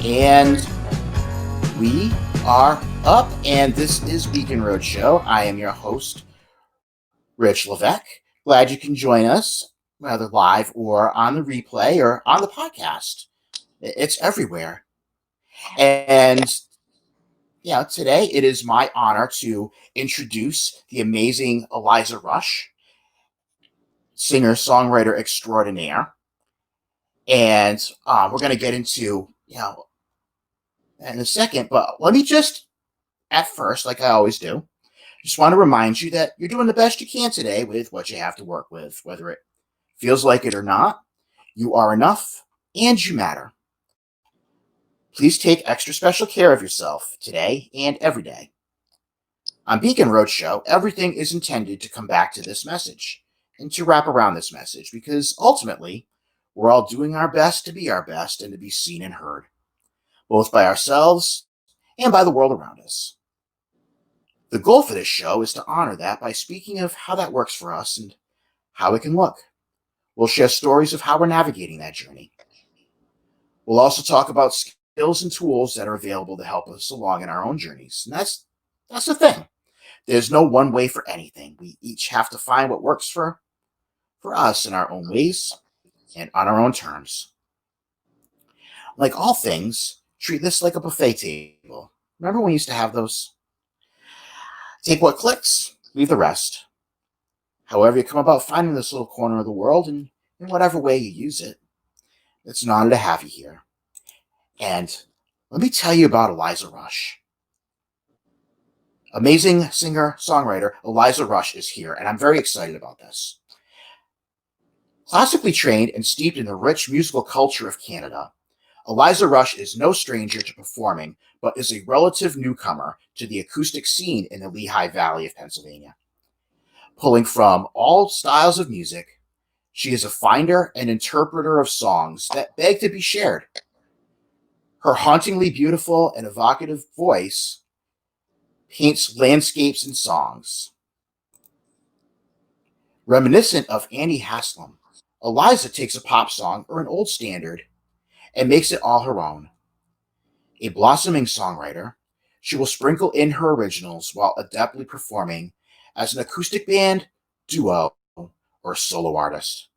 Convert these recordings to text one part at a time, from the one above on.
And we are up, and this is Weekend Road Show. I am your host, Rich Levesque. Glad you can join us, whether live or on the replay or on the podcast. It's everywhere. And today it is my honor to introduce the amazing Eliza Rush, singer-songwriter extraordinaire. And we're going to get into, in a second, but let me just, at first, like I always do, just want to remind you that you're doing the best you can today with what you have to work with, whether it feels like it or not. You are enough and you matter. Please take extra special care of yourself today and every day. On Beacon Roadshow, everything is intended to come back to this message and to wrap around this message because ultimately, we're all doing our best to be our best and to be seen and heard, both by ourselves and by the world around us. The goal for this show is to honor that by speaking of how that works for us and how it can look. We'll share stories of how we're navigating that journey. We'll also talk about skills and tools that are available to help us along in our own journeys. And that's the thing. There's no one way for anything. We each have to find what works for us in our own ways and on our own terms. Like all things, treat this like a buffet table. Remember when we used to have those? Take what clicks, leave the rest. However you come about finding this little corner of the world, and in whatever way you use it, it's an honor to have you here. And let me tell you about Eliza Rush. Amazing singer-songwriter Eliza Rush is here, and I'm very excited about this. Classically trained and steeped in the rich musical culture of Canada, Eliza Rush is no stranger to performing, but is a relative newcomer to the acoustic scene in the Lehigh Valley of Pennsylvania. Pulling from all styles of music, she is a finder and interpreter of songs that beg to be shared. Her hauntingly beautiful and evocative voice paints landscapes and songs. Reminiscent of Annie Haslam, Eliza takes a pop song or an old standard and makes it all her own. A blossoming songwriter, she will sprinkle in her originals while adeptly performing as an acoustic band, duo, or solo artist.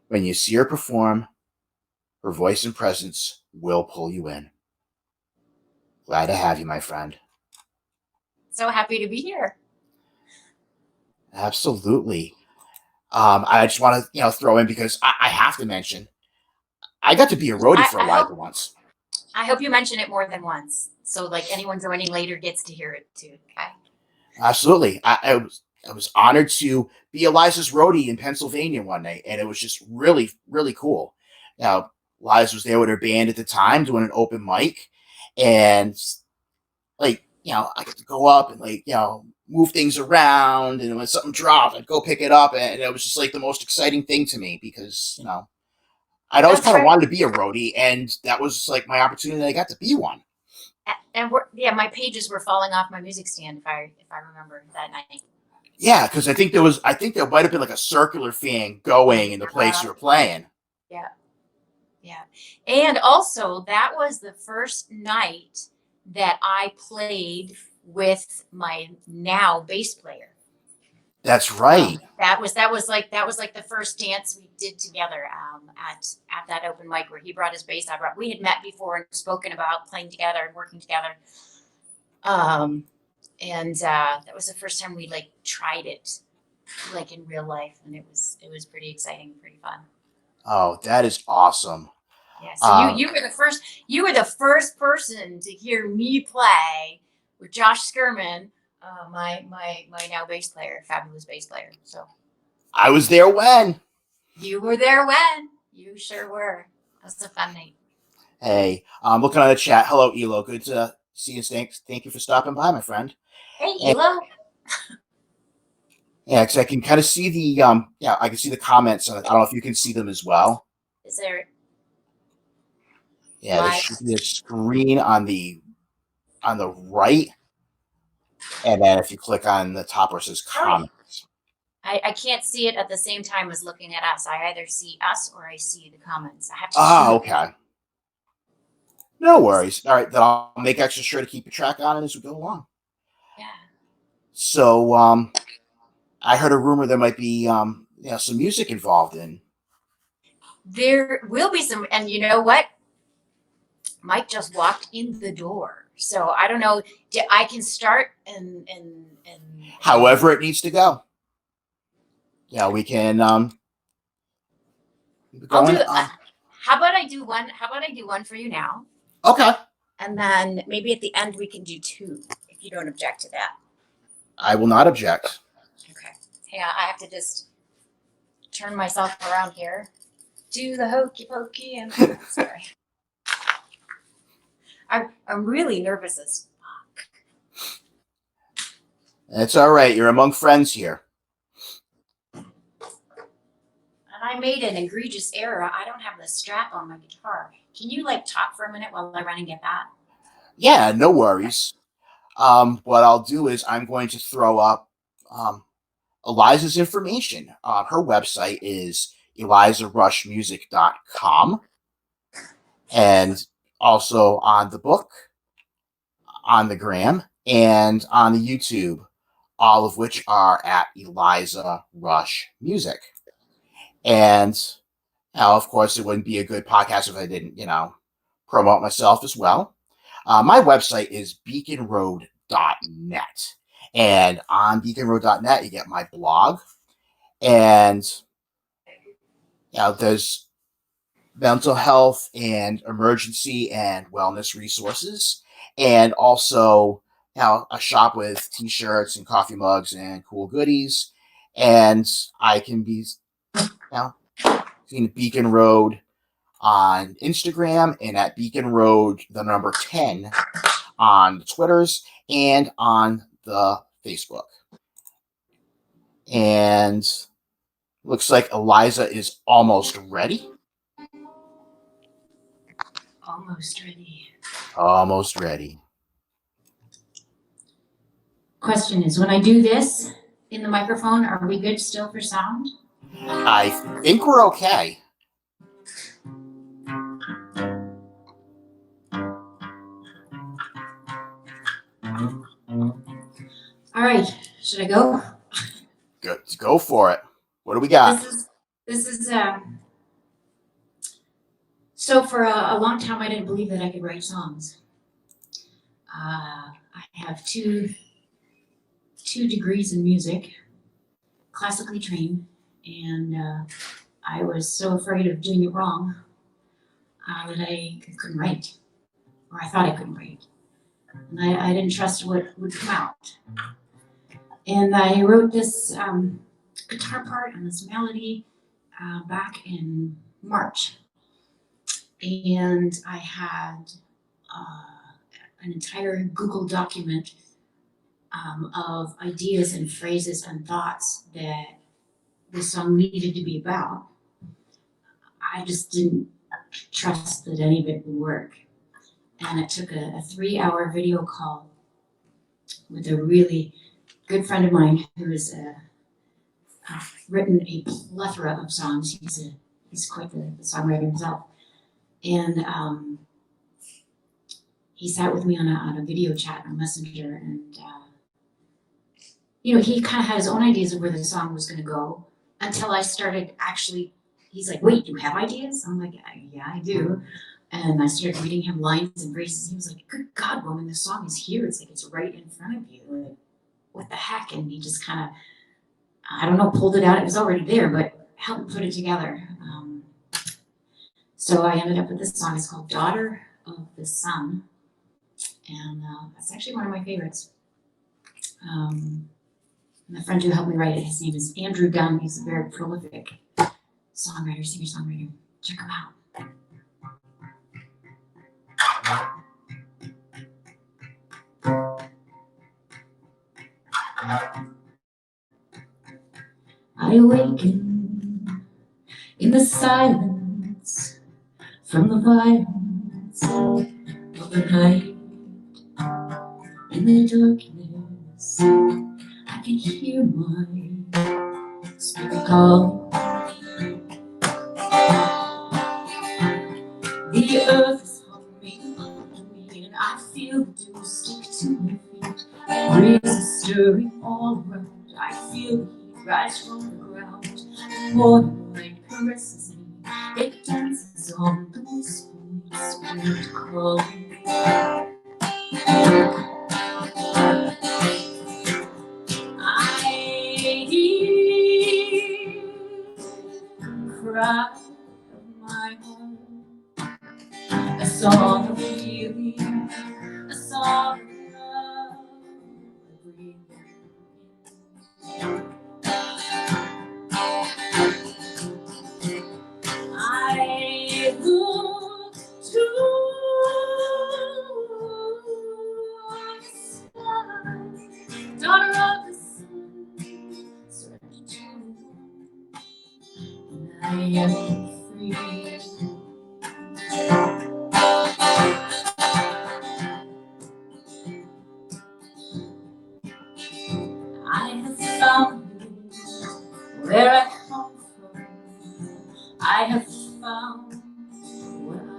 When you see her perform, her voice and presence will pull you in. Glad to have you, my friend. So happy to be here. Absolutely. I just want to, throw in because I have to mention, I got to be a roadie for Eliza once. I hope you mention it more than once, so like anyone joining later gets to hear it too. Okay. Absolutely. I was honored to be Eliza's roadie in Pennsylvania one night, and it was just really, really cool. Now, Eliza was there with her band at the time doing an open mic, and I get to go up and move things around, and when something dropped, I'd go pick it up, and it was just like the most exciting thing to me because I'd always kind of wanted to be a roadie, and that was like my opportunity. I got to be one. And my pages were falling off my music stand if I remember that night. Yeah, because I think there might have been like a circular fan going in the place you were playing. Yeah. And also, that was the first night that I played with my now bass player. That's right. That was like the first dance we did together at that open mic where he brought his bass. We had met before and spoken about playing together and working together. And that was the first time we tried it in real life, and it was pretty exciting, pretty fun. Oh, that is awesome. Yeah, so you were the first person to hear me play with Josh Skirman, my now bass player, fabulous bass player. So I was there when. You were there when. You sure were. That's a fun night. Hey, I'm looking on the chat. Hello, Elo. Good to see you. Thank you for stopping by, my friend. Hey, Elo. Yeah, because I can kind of see the I can see the comments on it. I don't know if you can see them as well. Is there? Yeah, there should be a screen on the right, and then if you click on the top where it says comments. I can't see it at the same time as looking at us. I either see us or I see the comments. I have to. Okay. No worries. All right, then I'll make extra sure to keep a track on it as we go along. Yeah. So, I heard a rumor there might be, some music involved in. There will be some, and you know what? Mike just walked in the door, so I don't know. I can start and However, it needs to go. Yeah, we can keep it I'll do going. it. How about I do one? How about I do one for you now, Okay, and then maybe at the end we can do two, if you don't object to that. I will not object. Okay. Yeah, I have to just turn myself around here. Do the hokey pokey and sorry. I'm really nervous as It's all right. You're among friends here. and I made an egregious error. I don't have the strap on my guitar. Can you like talk for a minute while I run and get that? Yeah, no worries. What I'll do is I'm going to throw up Eliza's information. Her website is elizarushmusic.com, and also on the book, on the gram, and on the YouTube, all of which are at Eliza Rush Music. And now, of course, it wouldn't be a good podcast if I didn't, promote myself as well. My website is beaconroad.net. And on beaconroad.net, you get my blog. And there's mental health and emergency and wellness resources. And also, a shop with t-shirts and coffee mugs and cool goodies. And I can be, seen Beacon Road on Instagram and at Beacon Road, the number 10 on the Twitters and on the Facebook. And looks like Eliza is almost ready. Almost ready. Almost ready. Question is, when I do this in the microphone, are we good still for sound? I think we're okay. All right, should I go? Good. Go for it. What do we got? This is so for a long time I didn't believe that I could write songs. I have two degrees in music, classically trained, and I was so afraid of doing it wrong that I couldn't write, or I thought I couldn't write, and I didn't trust what would come out. And I wrote this guitar part and this melody back in March. And I had an entire Google document of ideas and phrases and thoughts that the song needed to be about. I just didn't trust that any of it would work. And it took a 3-hour video call with a really good friend of mine who has written a plethora of songs. He's quite the songwriter himself. And he sat with me on a video chat on Messenger, and he kind of had his own ideas of where the song was going to go until I started actually. He's like, "Wait, you have ideas?" I'm like, "Yeah, I do." And I started reading him lines and phrases. He was like, "Good God, woman, this song is here. It's like it's right in front of you. Like, what the heck?" And he just kind of, I don't know, pulled it out. It was already there, but helped put it together. So I ended up with this song. It's called "Daughter of the Sun." And that's actually one of my favorites. And the friend who helped me write it, his name is Andrew Gunn. He's a very prolific songwriter, singer-songwriter. Check him out. I awaken in the silence from the violence of the night. In the darkness, I can hear my spirit call. The earth is humming I feel the dew stick to my feet, breeze stirring all around. I feel the heat rise from the ground. The morning light caresses me, it dances on the whisper wind calling. I hear the cry of my heart, a song of healing, a song of love, a breathing. I look to the sky, daughter of the sun, surrender to and I am free. I have found you where I come from. I have found where I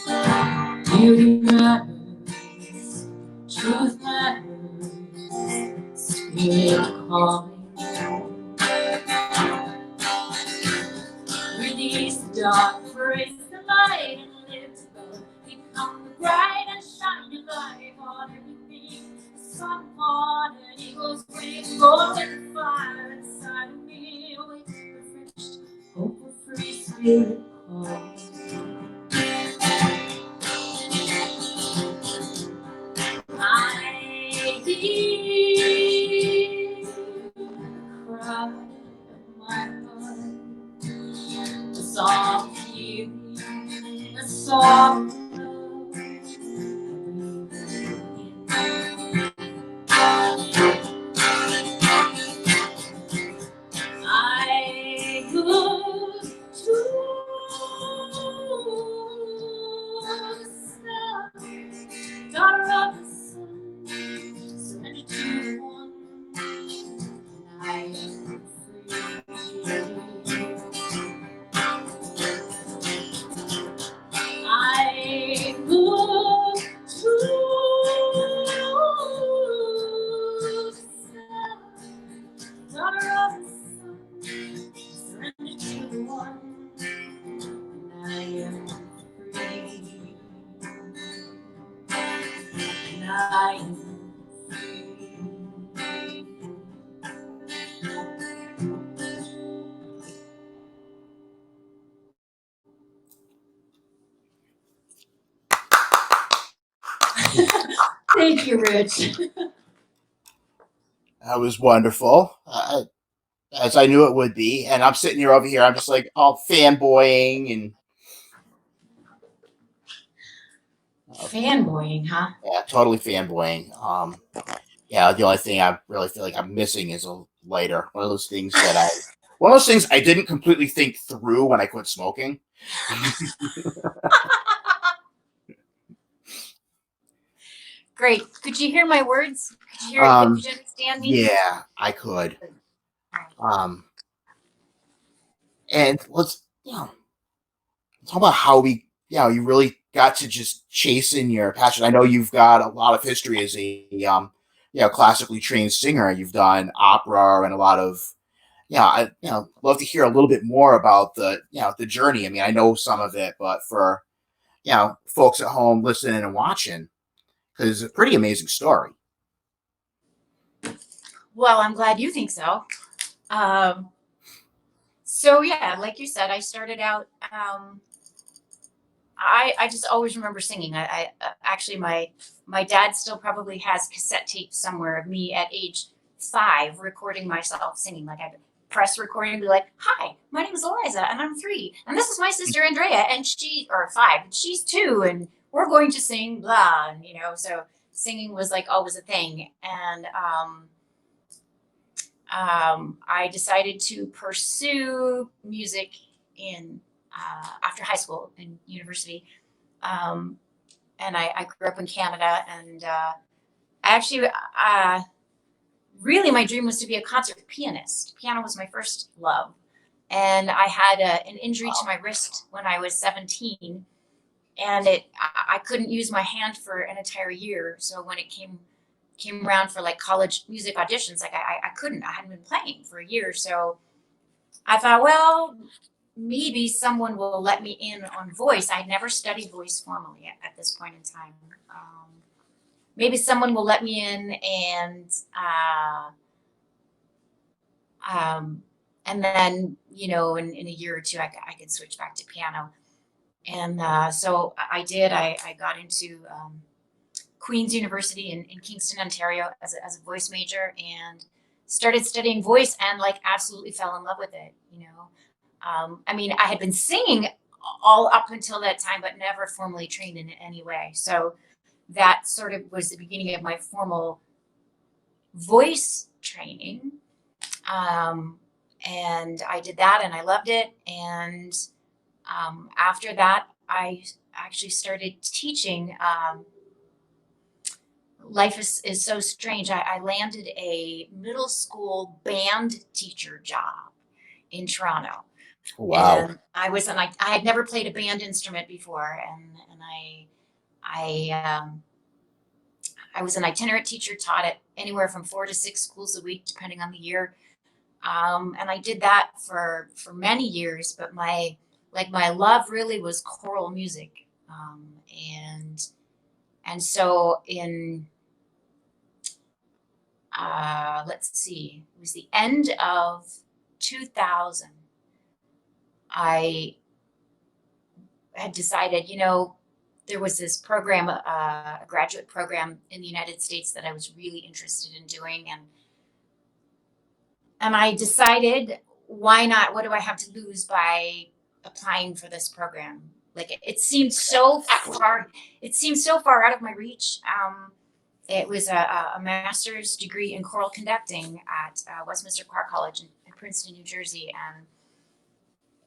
belong. Beauty matters, truth matters, spirit calling. Release the dark, embrace the light, and live together. Become the bright and shining light on everything. The sun upon an eagle's wings, go with the fire inside of me. Awake, refreshed, hopeful, free spirit calling. I hear the cry of my heart, a song of healing, a song of love, I look to the sky, daughter of the sun, surrender to the one, and I am free. I look to the sky, daughter of the sun, surrender to the one, and I am free. And I am free. Thank you, Rich. That was wonderful, as I knew it would be. And I'm sitting here over here, I'm just like all fanboying and Fanboying, huh? yeah, totally fanboying. Yeah, the only thing I really feel like I'm missing is a lighter. One of those things I didn't completely think through when I quit smoking. Great. Could you hear my words? Could you hear? Could you understand me? Yeah, I could. Um, and let's talk about how you really got to just chasing your passion. I know you've got a lot of history as a classically trained singer. You've done opera and a lot of I love to hear a little bit more about the journey. I mean, I know some of it, but for folks at home listening and watching, because it's a pretty amazing story. Well, I'm glad you think so. So yeah, like you said, I started out. I just always remember singing. I actually my dad still probably has cassette tapes somewhere of me at age 5 recording myself singing. Like I'd press recording and be like, "Hi, my name is Eliza, and I'm 3, and this is my sister Andrea, and she or 5, and she's 2, and we're going to sing blah." And so singing was like always a thing, and I decided to pursue music in after high school and university. Um, and I grew up in Canada, and actually, really, my dream was to be a concert pianist. Piano was my first love, and I had an injury to my wrist when I was 17, and I couldn't use my hand for an entire year. So when it came around for like college music auditions, like I couldn't. I hadn't been playing for a year. So I thought, well, maybe someone will let me in on voice. I'd never studied voice formally at this point in time. Maybe someone will let me in, and then, you know, in a year or two, I could switch back to piano. And so I did. I got into Queen's University in Kingston, Ontario as a voice major, and started studying voice and like absolutely fell in love with it, you know. I mean, I had been singing all up until that time, but never formally trained in any way. So that sort of was the beginning of my formal voice training. And I did that and I loved it. And after that, I actually started teaching. Life is so strange. I landed a middle school band teacher job in Toronto. Wow. And I had never played a band instrument before, and I was an itinerant teacher, taught at anywhere from 4 to 6 schools a week, depending on the year. And I did that for many years, but my love really was choral music. And so in, let's see, it was the end of 2000, I had decided, you know, there was this program, a graduate program in the United States that I was really interested in doing. And I decided, why not? What do I have to lose by applying for this program? Like it seemed so far out of my reach. It was a master's degree in choral conducting at Westminster Choir College in Princeton, New Jersey. And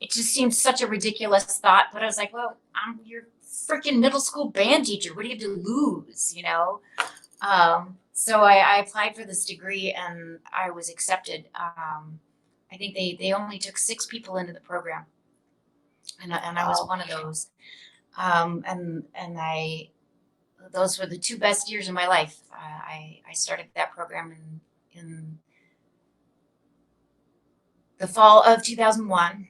it just seemed such a ridiculous thought, but I was like, well, I'm your freaking middle school band teacher. What do you have to lose, you know? So I applied for this degree and I was accepted. I think they only took 6 people into the program, and I was one of those. Those were the 2 best years of my life. I started that program in the fall of 2001.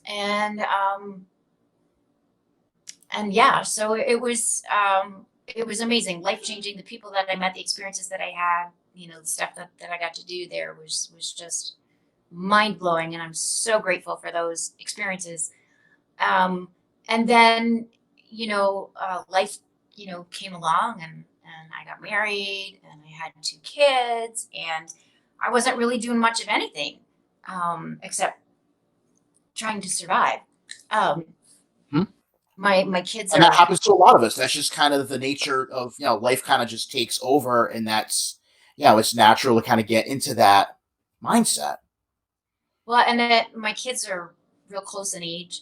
And yeah, so it was amazing, life-changing. The people that I met, the experiences that I had, you know, the stuff that I got to do there was just mind-blowing, and I'm so grateful for those experiences. And then, you know, life, you know, came along, and I got married, and I had 2 kids, and I wasn't really doing much of anything except trying to survive. My kids And that are, happens to a lot of us. That's just kind of the nature of, you know, life kind of just takes over, and that's, you know, it's natural to kind of get into that mindset. well, and that my kids are real close in age,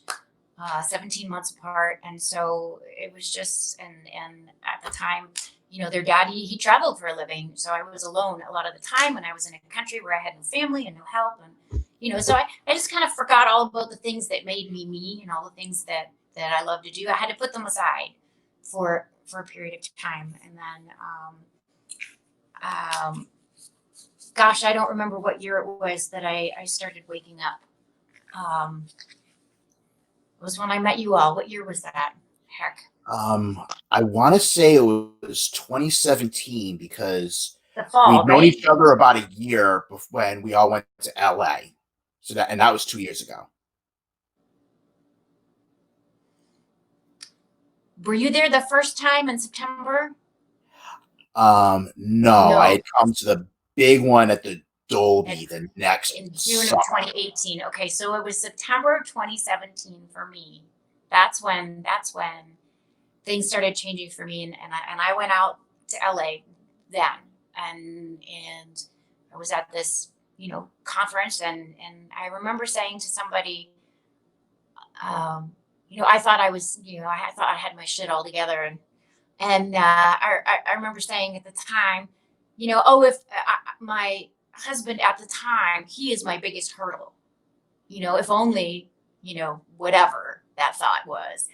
17 months apart. And so it was just, and at the time, you know, their daddy, he traveled for a living. So I was alone a lot of the time, and I was in a country where I had no family and no help. And, you know, so I just kind of forgot all about the things that made me me, and all the things that I love to do. I had to put them aside for a period of time. And then, gosh, I don't remember what year it was that I started waking up. It was when I met you all. What year was that? Heck. I want to say it was 2017, because The fall, we'd known right? each other about a year when we all went to LA. So that was 2 years ago. Were you there the first time in September? No, I had come to the big one at the Dolby the next in June summer. of 2018. Okay, so it was September of 2017 for me. That's when things started changing for me, and I went out to LA then, and I was at this, you know, conference, and I remember saying to somebody, you know, I thought I was, you know, I thought I had my shit all together, and I remember saying at the time, you know, oh, if my husband at the time, he is my biggest hurdle, you know, if only, you know, whatever that thought was.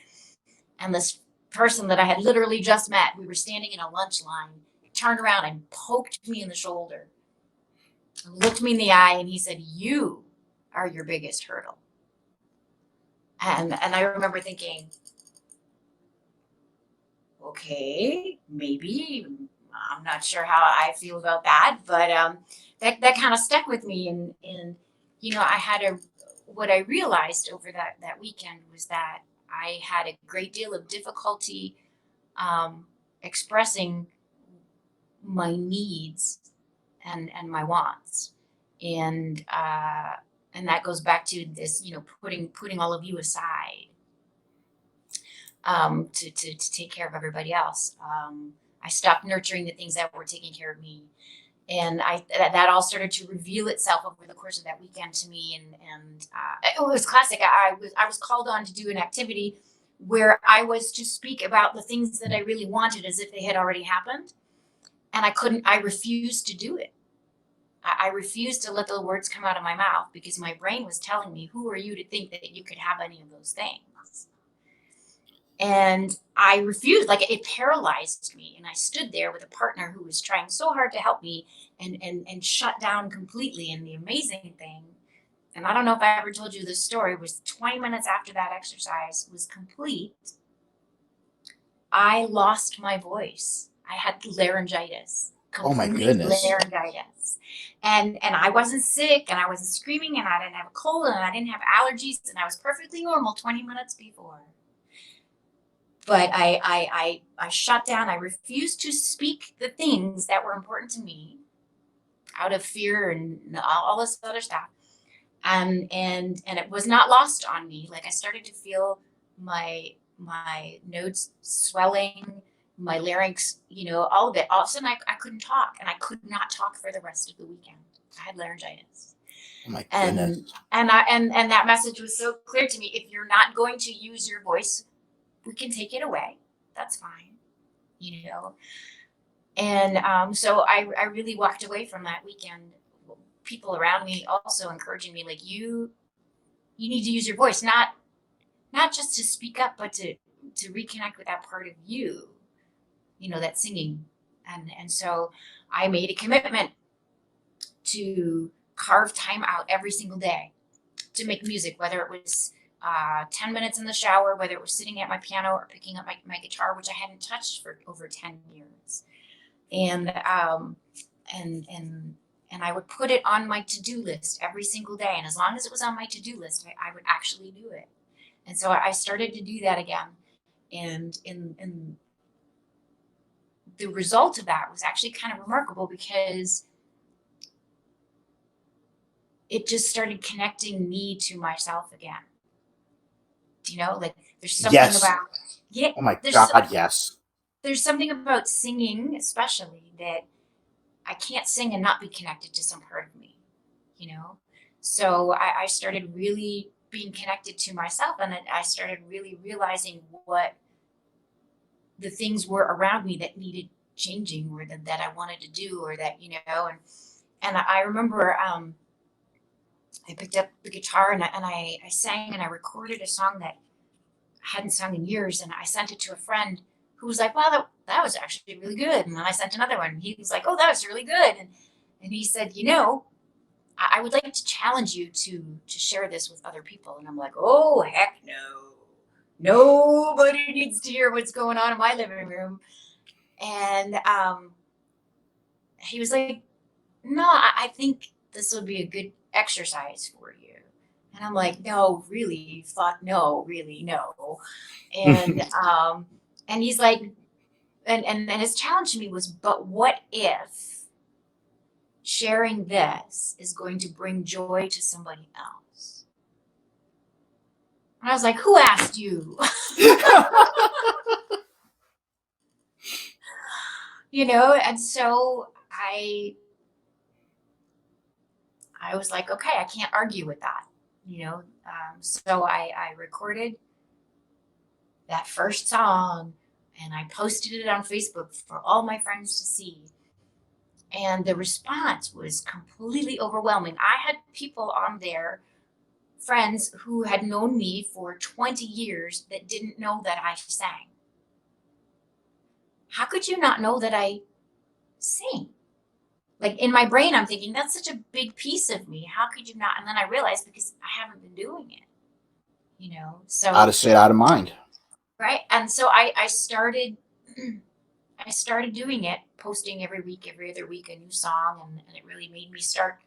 And this person that I had literally just met, we were standing in a lunch line, turned around and poked me in the shoulder, looked me in the eye, and he said, "You are your biggest hurdle." And I remember thinking, okay, maybe, I'm not sure how I feel about that, but that kind of stuck with me. And I had what I realized over that weekend was that I had a great deal of difficulty expressing my needs and my wants, and that goes back to this, putting all of you aside to take care of everybody else. I stopped nurturing the things that were taking care of me, and that all started to reveal itself over the course of that weekend to me. And it was classic. I was called on to do an activity where I was to speak about the things that I really wanted as if they had already happened, and I refused to do it. I refused to let the words come out of my mouth because my brain was telling me, who are you to think that you could have any of those things? And I refused, like it paralyzed me. And I stood there with a partner who was trying so hard to help me and shut down completely. And the amazing thing, and I don't know if I ever told you this story, was 20 minutes after that exercise was complete, I lost my voice. I had laryngitis. Oh my Complete goodness. laryngitis. And I wasn't sick, and I wasn't screaming, and I didn't have a cold, and I didn't have allergies, and I was perfectly normal 20 minutes before. But I shut down. I refused to speak the things that were important to me out of fear and all this other stuff. And it was not lost on me. Like I started to feel my nodes swelling, my larynx, all of it. All of a sudden I couldn't talk, and I could not talk for the rest of the weekend. I had laryngitis. Oh my goodness. And that message was so clear to me. If you're not going to use your voice, we can take it away. That's fine, And so I really walked away from that weekend. People around me also encouraging me, like, you need to use your voice, not just to speak up, but to reconnect with that part of you, that's singing. And so I made a commitment to carve time out every single day to make music, whether it was 10 minutes in the shower, whether it was sitting at my piano or picking up my guitar, which I hadn't touched for over 10 years. And I would put it on my to-do list every single day. And as long as it was on my to-do list, I would actually do it. And so I started to do that again. And the result of that was actually kind of remarkable, because it just started connecting me to myself again. Like there's something Yes. about, yeah. Oh my God, yes. There's something about singing, especially, that I can't sing and not be connected to some part of me, So I started really being connected to myself, and I started really realizing what the things were around me that needed changing, or that I wanted to do, or that, and I remember I picked up the guitar and I sang, and I recorded a song that I hadn't sung in years, and I sent it to a friend who was like, "Wow, that was actually really good." And then I sent another one, and he was like, "Oh, that was really good." And he said, I would like to challenge you to share this with other people. And I'm like, "Oh, heck no. Nobody needs to hear what's going on in my living room." And he was like, "No, I think this would be a good exercise for you." And I'm like, "No, really? Fuck no, really, no." And and he's like, and his challenge to me was, "But what if sharing this is going to bring joy to somebody else?" And I was like, "Who asked you?" And so I was like, okay, I can't argue with that, so I recorded that first song, and I posted it on Facebook for all my friends to see. And the response was completely overwhelming. I had people on there, friends who had known me for 20 years, that didn't know that I sang. how could you not know that I sing? Like in my brain, I'm thinking that's such a big piece of me. How could you not? And then I realized because I haven't been doing it, so Out of sight, out of mind. right. And so I started, I started doing it, posting every week, every other week, a new song. And it really made me start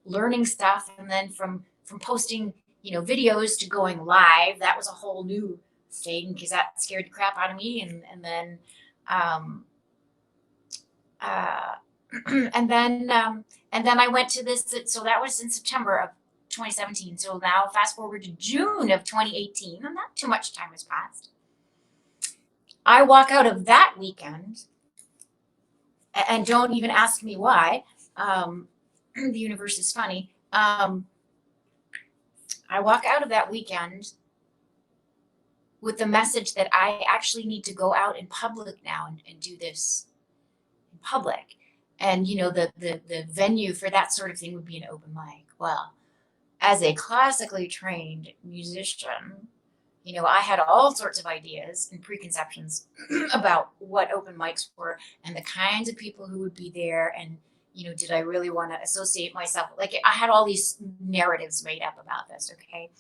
learning stuff. And then from posting, videos to going live, that was a whole new thing because that scared the crap out of me. Um, uh, and then I went to this. So that was in September of 2017. So now fast forward to June of 2018, and not too much time has passed. I walk out of that weekend, and don't even ask me why. The universe is funny. I walk out of that weekend with the message that I actually need to go out in public now and do this in public. And the venue for that sort of thing would be an open mic. Well, as a classically trained musician, I had all sorts of ideas and preconceptions about what open mics were and the kinds of people who would be there. And, did I really want to associate myself? Like I had all these narratives made up about this. Okay.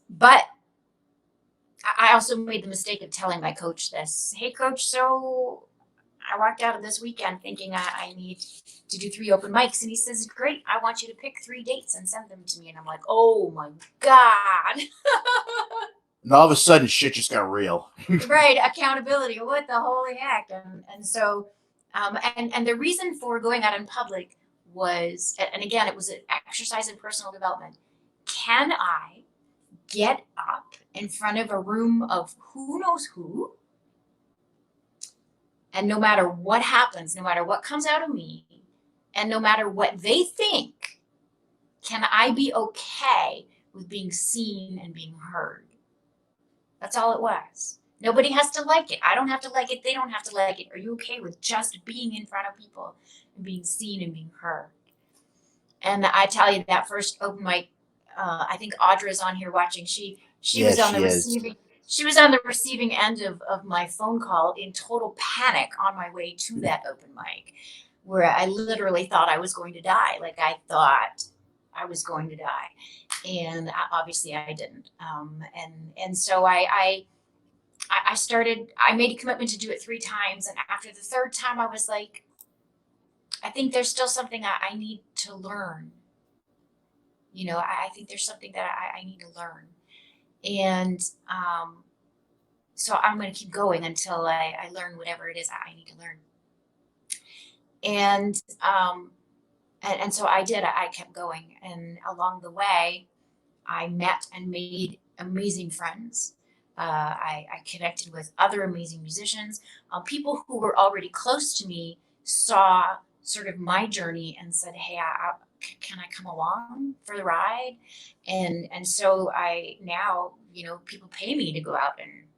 But I also made the mistake of telling my coach this. Hey, coach, so I walked out of this weekend thinking I need to do 3 open mics. And he says, great, I want you to pick 3 dates and send them to me. And I'm like, oh my God. And all of a sudden, shit just got real. Right. Accountability. What the holy heck? And so, and the reason for going out in public was, and again, it was an exercise in personal development. Can I get up in front of a room of who knows who? And no matter what happens, no matter what comes out of me, and no matter what they think, can I be okay with being seen and being heard? That's all it was. Nobody has to like it. I don't have to like it. They don't have to like it. Are you okay with just being in front of people and being seen and being heard? And I tell you, that first open mic, I think Audra's on here watching. She was on the receiving. She was on the receiving end of my phone call in total panic on my way to that open mic, where I literally thought I was going to die. Like I thought I was going to die, and obviously I didn't. And so I started. I made a commitment to do it 3 times, and after the 3rd time, I was like, I think there's still something I need to learn. I think there's something that I need to learn. And so I'm going to keep going until I learn whatever it is I need to learn. And so I did. I kept going. And along the way, I met and made amazing friends. I connected with other amazing musicians. People who were already close to me saw sort of my journey and said, hey, can I come along for the ride? And so I now, people pay me to go out and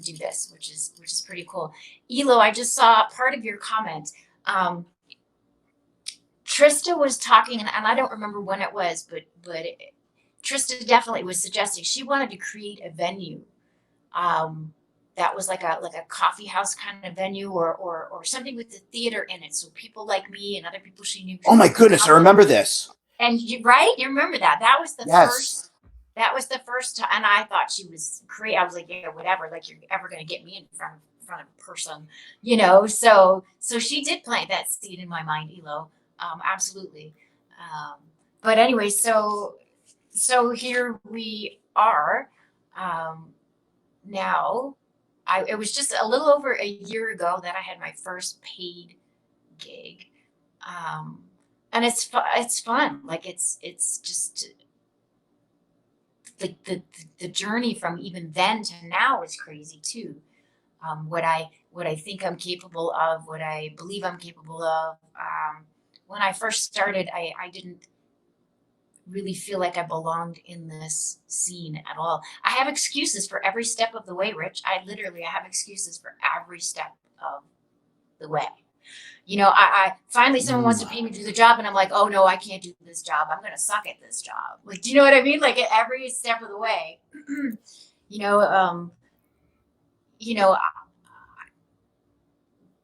do this, which is pretty cool. Elo, I just saw part of your comment. Trista was talking, and I don't remember when it was, but Trista definitely was suggesting she wanted to create a venue that was like a coffee house kind of venue or something with the theater in it. So people like me and other people she knew. Oh my goodness, I remember this. And you remember that. That was the Yes. first. That was the first time, and I thought she was great. I was like, yeah, whatever. Like you're ever gonna get me in front of a person, So she did plant that seed in my mind, Elo. Absolutely. But anyway, so here we are. Now, it was just a little over a year ago that I had my first paid gig, and it's fun. Like it's just the journey from even then to now is crazy too. What I think I'm capable of, what I believe I'm capable of. When I first started, I didn't really feel like I belonged in this scene at all. I have excuses for every step of the way, Rich. I have excuses for every step of the way. I finally someone wants to pay me to do the job, and I'm like, oh no, I can't do this job. I'm gonna suck at this job. Like, do you know what I mean? Like at every step of the way.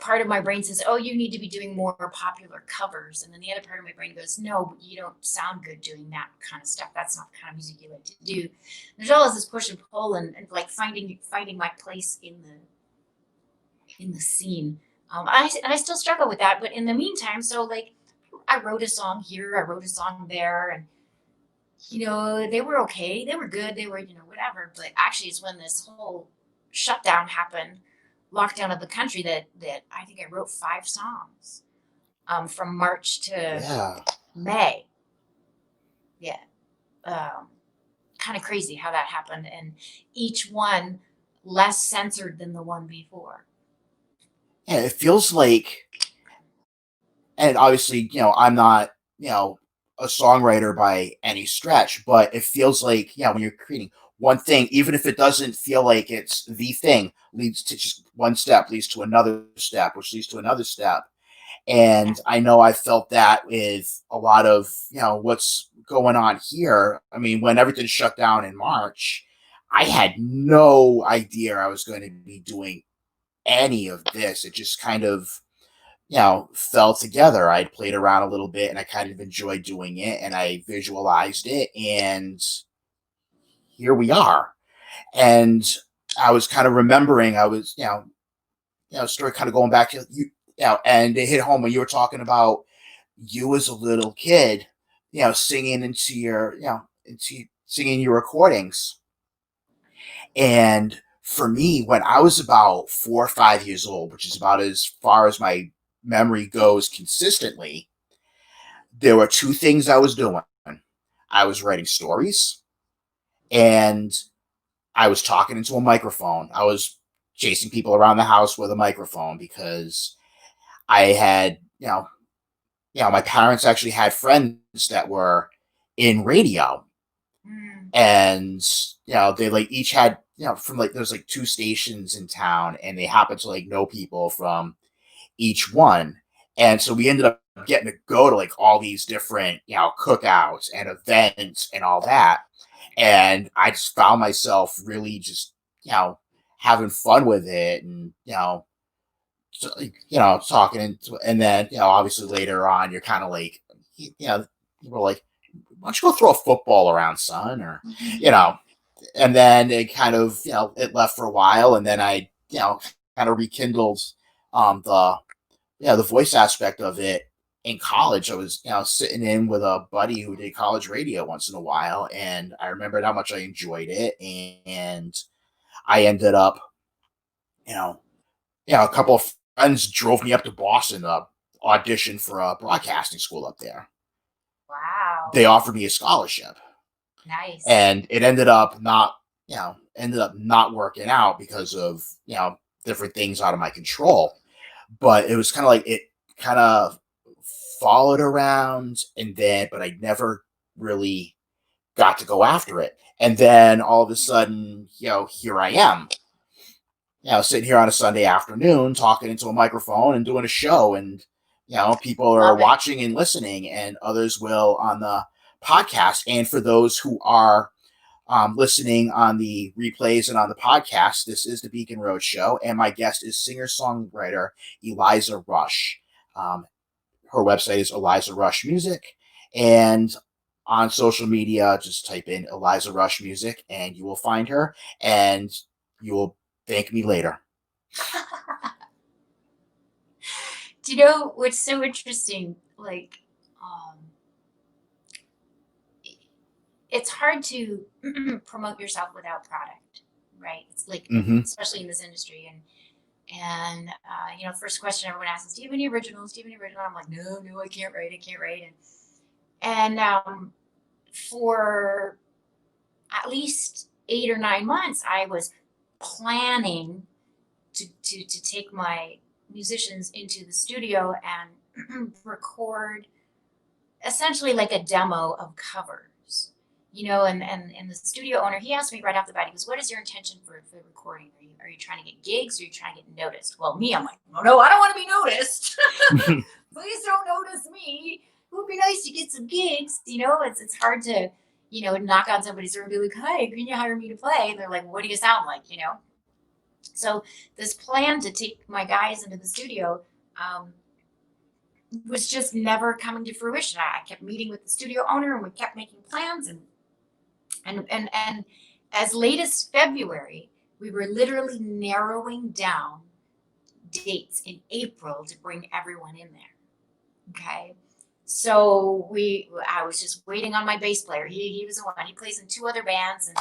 part of my brain says, oh, you need to be doing more popular covers. And then the other part of my brain goes, no, but you don't sound good doing that kind of stuff. That's not the kind of music you like to do. There's always this push and pull and like finding my place in the scene. I still struggle with that, but in the meantime, so like I wrote a song here, I wrote a song there, and they were okay, they were good, they were whatever. But actually, it's when this whole shutdown happened, lockdown of the country, that I think I wrote 5 songs, from March to Yeah. May. Yeah, kind of crazy how that happened, and each one less censored than the one before. Yeah, it feels like, and obviously, I'm not, a songwriter by any stretch, but it feels like, when you're creating one thing, even if it doesn't feel like it's the thing, leads to just one step, leads to another step, which leads to another step. And I know I felt that with a lot of, what's going on here. I mean, when everything shut down in March, I had no idea I was going to be doing any of this. It just kind of, fell together. I'd played around a little bit and I kind of enjoyed doing it and I visualized it. And here we are. And I was kind of remembering, I was, started kind of going back to and it hit home when you were talking about you as a little kid, singing into your, into singing your recordings. And for me, when I was about 4 or 5 years old, which is about as far as my memory goes consistently, there were 2 things I was doing. I was writing stories and I was talking into a microphone. I was chasing people around the house with a microphone because I had, my parents actually had friends that were in radio, and they like each had from like there's like 2 stations in town, and they happened to like know people from each one, and so we ended up getting to go to like all these different cookouts and events and all that, and I just found myself really just having fun with it, and talking, and then obviously later on you're kind of like you were like, why don't you go throw a football around, son, or and then it kind of it left for a while, and then I kind of rekindled the the voice aspect of it in college. I was sitting in with a buddy who did college radio once in a while, and I remembered how much I enjoyed it, and I ended up you know a couple of friends drove me up to Boston to audition for a broadcasting school up there. Wow. They offered me a scholarship, Nice. and it ended up not working out because of different things out of my control. But it was kind of like it kind of followed around, and then but I never really got to go after it. And then all of a sudden, here I am, sitting here on a Sunday afternoon talking into a microphone and doing a show, and people are Love it. watching and listening, and others will on the podcast. And for those who are listening on the replays and on the podcast, this is the Beacon Road Show, and my guest is singer-songwriter Eliza Rush. Her website is Eliza Rush Music, and on social media, just type in Eliza Rush Music, and you will find her, and you will thank me later. Do you know what's so interesting? Like, it's hard to promote yourself without product, right? It's like, especially in this industry, and first question everyone asks is, "Do you have any originals? Do you have any original?" I'm like, no, I can't write, and for at least 8 or 9 months, I was planning to take my musicians into the studio and record essentially like a demo of covers, and the studio owner, he asked me right off the bat, he goes, what is your intention for the recording? Are you trying to get gigs, or are you trying to get noticed? Well, me, I'm like, oh no, I don't want to be noticed. Please don't notice me. It would be nice to get some gigs. It's hard to, knock on somebody's door and be like, hi, can you hire me to play? And they're like, what do you sound like, So this plan to take my guys into the studio was just never coming to fruition. I kept meeting with the studio owner and we kept making plans and as late as February, we were literally narrowing down dates in April to bring everyone in there. Okay. So I was just waiting on my bass player. He was the one. He plays in two other bands and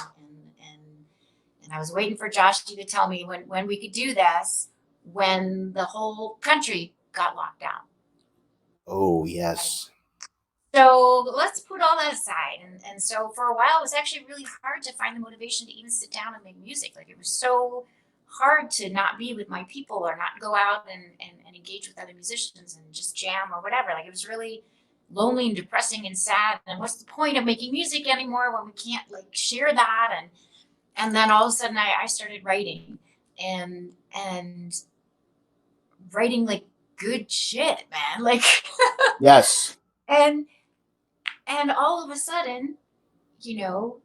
I was waiting for Josh to tell me when we could do this when the whole country got locked down. Oh, yes. So let's put all that aside. And so for a while, it was actually really hard to find the motivation to even sit down and make music. Like it was so hard to not be with my people or not go out and engage with other musicians and just jam or whatever. Like it was really lonely and depressing and sad. And what's the point of making music anymore when we can't like share that? And then all of a sudden I started writing and writing like good shit, man. Like Yes. and all of a sudden, you know,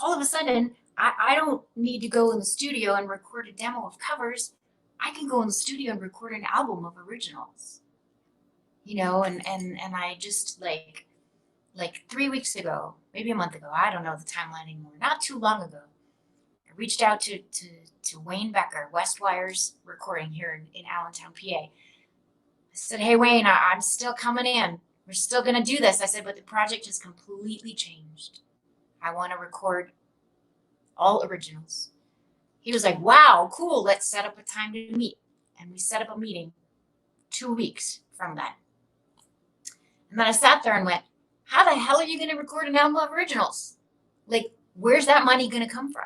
all of a sudden, I don't need to go in the studio and record a demo of covers. I can go in the studio and record an album of originals. You know, and I just like 3 weeks ago, maybe a month ago, I don't know the timeline anymore, not too long ago, I reached out to Wayne Becker, Westwire's recording here in Allentown, PA. I said, hey, Wayne, I'm still coming in. We're still going to do this. I said, but the project has completely changed. I want to record all originals. He was like, wow, cool. Let's set up a time to meet. And we set up a meeting 2 weeks from then. And then I sat there and went, how the hell are you going to record an album of originals? Like, where's that money going to come from?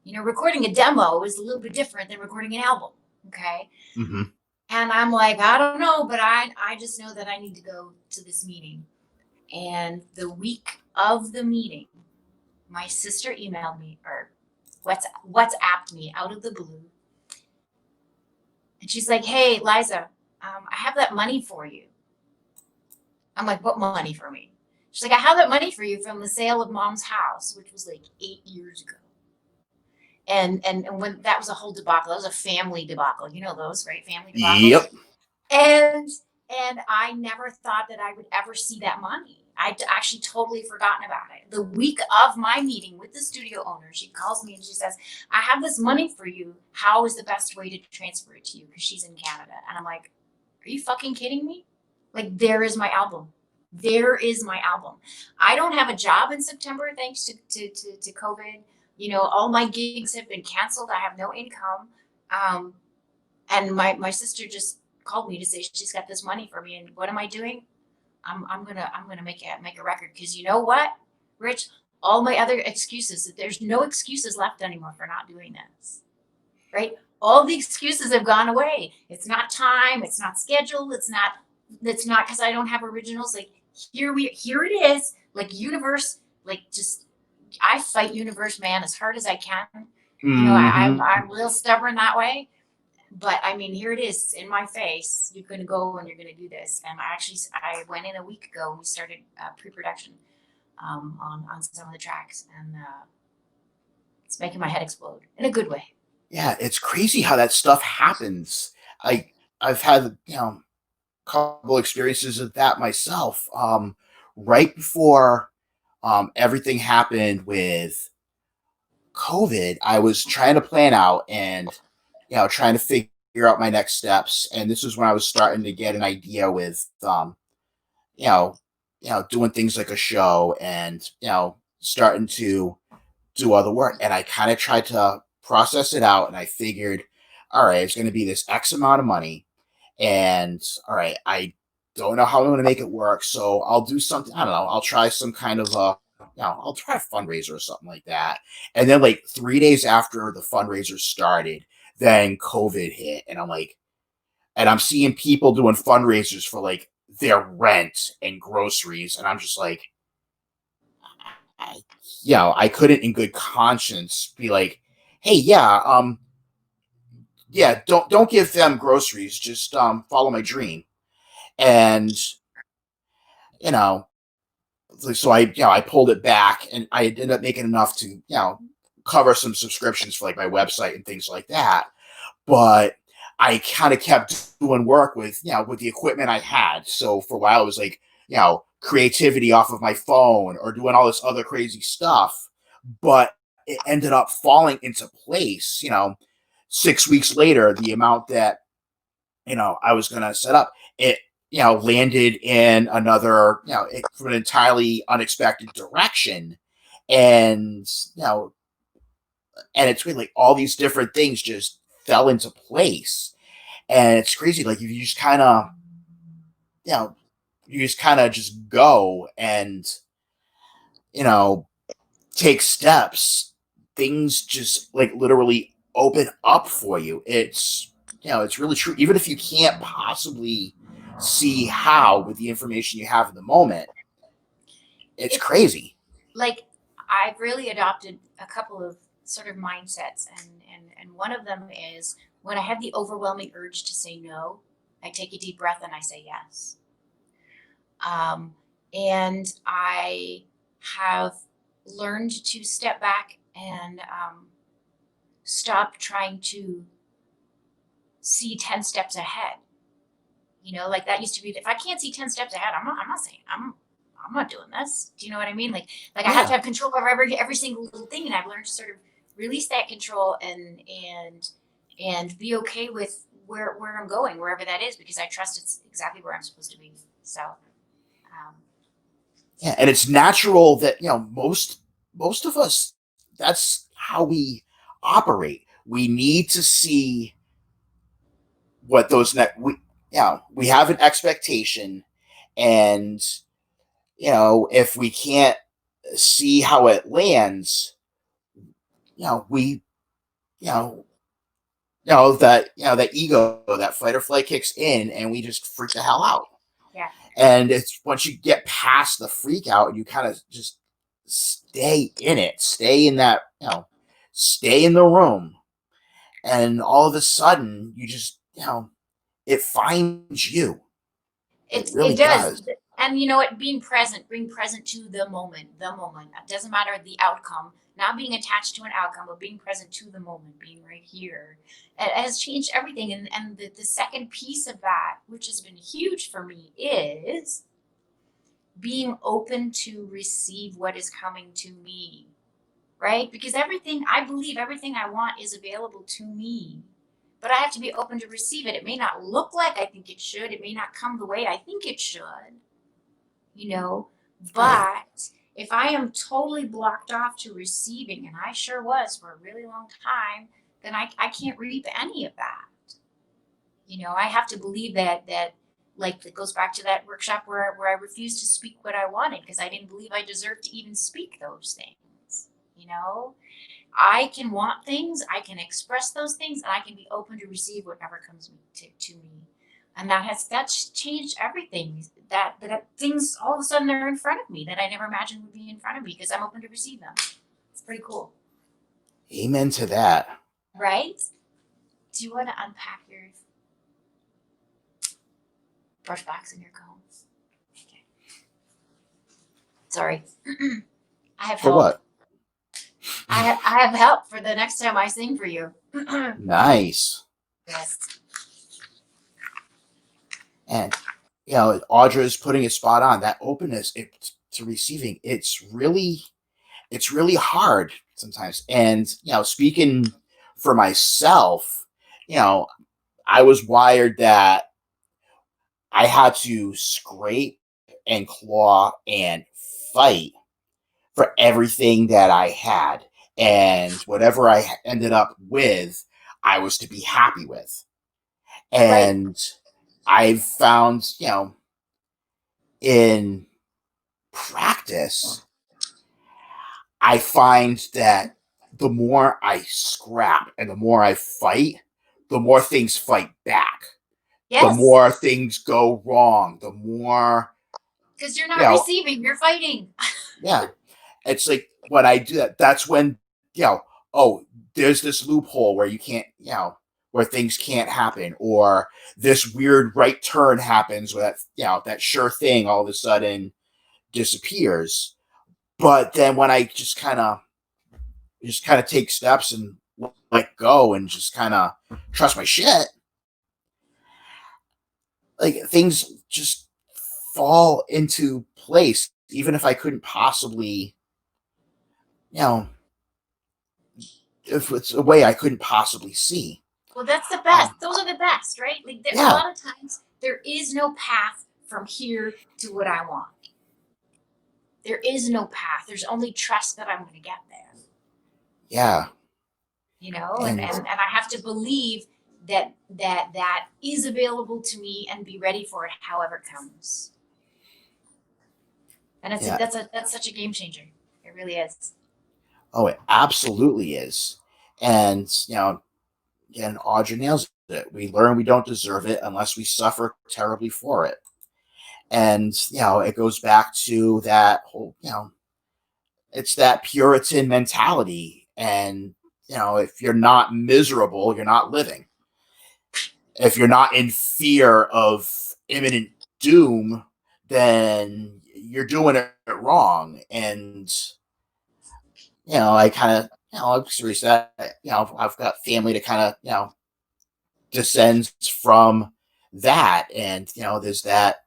You know, recording a demo is a little bit different than recording an album. Okay. Mm-hmm. And I'm like, I don't know, but I just know that I need to go to this meeting. And the week of the meeting, my sister emailed me or WhatsApped me out of the blue. And she's like, hey, Eliza, I have that money for you. I'm like, what money for me? She's like, I have that money for you from the sale of Mom's house, which was like 8 years ago. And when that was a whole debacle, that was a family debacle. You know those, right? Family debacle. Yep. And I never thought that I would ever see that money. I'd actually totally forgotten about it. The week of my meeting with the studio owner, she calls me and she says, I have this money for you. How is the best way to transfer it to you? Because she's in Canada. And I'm like, are you fucking kidding me? Like, there is my album. There is my album. I don't have a job in September thanks to COVID. You know, all my gigs have been canceled. I have no income. And my sister just called me to say she's got this money for me. And what am I doing? I'm gonna make a record, because you know what, Rich? All my other excuses, there's no excuses left anymore for not doing this. Right? All the excuses have gone away. It's not time, it's not schedule, it's not because I don't have originals. Like here it is. Like universe, like just I fight universe, man, as hard as I can. You know, I'm real stubborn that way. But I mean, here it is in my face. You're going to go and you're going to do this. And I went in a week ago and we started pre-production on some of the tracks, and it's making my head explode in a good way. Yeah, it's crazy how that stuff happens. I've had, a couple experiences of that myself. Right before everything happened with COVID, I was trying to plan out and trying to figure out my next steps. And this was when I was starting to get an idea with you know, doing things like a show and starting to do other work. And I kind of tried to process it out, and I figured, all right, it's going to be this X amount of money, and all right, I don't know how I'm going to make it work, so I'll do something. I don't know. I'll try some kind of I'll try a fundraiser or something like that. And then like 3 days after the fundraiser started, then COVID hit, and I'm seeing people doing fundraisers for like their rent and groceries, and I'm just like, I couldn't in good conscience be like, hey, yeah, don't give them groceries, just follow my dream. And you know, so I pulled it back, and I ended up making enough to cover some subscriptions for like my website and things like that. But I kind of kept doing work with, with the equipment I had. So for a while it was like, creativity off of my phone or doing all this other crazy stuff. But it ended up falling into place, 6 weeks later, the amount that, I was going to set up, it, landed in another, from an entirely unexpected direction. And, and it's really like all these different things just fell into place. And it's crazy. Like if you just kind of, you just kind of just go and, you know, take steps, things just like literally open up for you. It's really true. Even if you can't possibly see how with the information you have in the moment, it's crazy. Like I've really adopted a couple of sort of mindsets, and one of them is when I have the overwhelming urge to say no, I take a deep breath and I say yes. And I have learned to step back and stop trying to see 10 steps ahead. Like that used to be, if I can't see 10 steps ahead, I'm not saying, I'm not doing this. Do you know what I mean? Like I have to have control over every single little thing. And I've learned to sort of release that control and be okay with where I'm going, wherever that is, because I trust it's exactly where I'm supposed to be. So, yeah. And it's natural that, most of us, that's how we operate. We need to see what those we have an expectation, and if we can't see how it lands, we that ego, that fight or flight kicks in, and we just freak the hell out. yeah. And it's once you get past the freak out, you kind of just stay in it, stay in that, stay in the room, and all of a sudden you just, it finds you. It really does. And you know what? Being present to the moment. It doesn't matter the outcome, not being attached to an outcome, but being present to the moment, being right here. It has changed everything. And the second piece of that, which has been huge for me, is being open to receive what is coming to me, right? Because I believe everything I want is available to me. But I have to be open to receive it. It may not look like I think it should. It may not come the way I think it should, But if I am totally blocked off to receiving, and I sure was for a really long time, then I can't reap any of that. I have to believe that like it goes back to that workshop where I refused to speak what I wanted because I didn't believe I deserved to even speak those things, I can want things, I can express those things, and I can be open to receive whatever comes to me. And that's changed everything. That things all of a sudden are in front of me that I never imagined would be in front of me because I'm open to receive them. It's pretty cool. Amen to that. Right? Do you want to unpack your brush box and your combs? Okay. Sorry. I have For help. what? I have help for the next time I sing for you. Nice. Yes. And Audra's putting it spot on. That openness to receiving, it's really hard sometimes. And speaking for myself, I was wired that I had to scrape and claw and fight for everything that I had. And whatever I ended up with, I was to be happy with. And I've found, in practice, I find that the more I scrap and the more I fight, the more things fight back. Yes. The more things go wrong, the more... Because you're not receiving, you're fighting. Yeah. It's like when I do that, that's when, there's this loophole where you can't, where things can't happen, or this weird right turn happens where that sure thing all of a sudden disappears. But then when I just kind of, just kind of take steps and let go and just kind of trust my shit, like things just fall into place, even if I couldn't possibly, you know, if it's a way I couldn't possibly see. Well, that's the best. Those are the best, right? Like a Yeah. lot of times there is no path from here to what I want. There is no path. There's only trust that I'm going to get there. Yeah. You know, and I have to believe that is available to me and be ready for it however it comes. And that's such a game changer. It really is. Oh, it absolutely is. And, again, Audrey nails it. We learn we don't deserve it unless we suffer terribly for it. And, it goes back to that whole, it's that Puritan mentality. And, if you're not miserable, you're not living. If you're not in fear of imminent doom, then you're doing it wrong. And, I kind of, I'm serious that, I've got family to kind of, descends from that. And, there's that,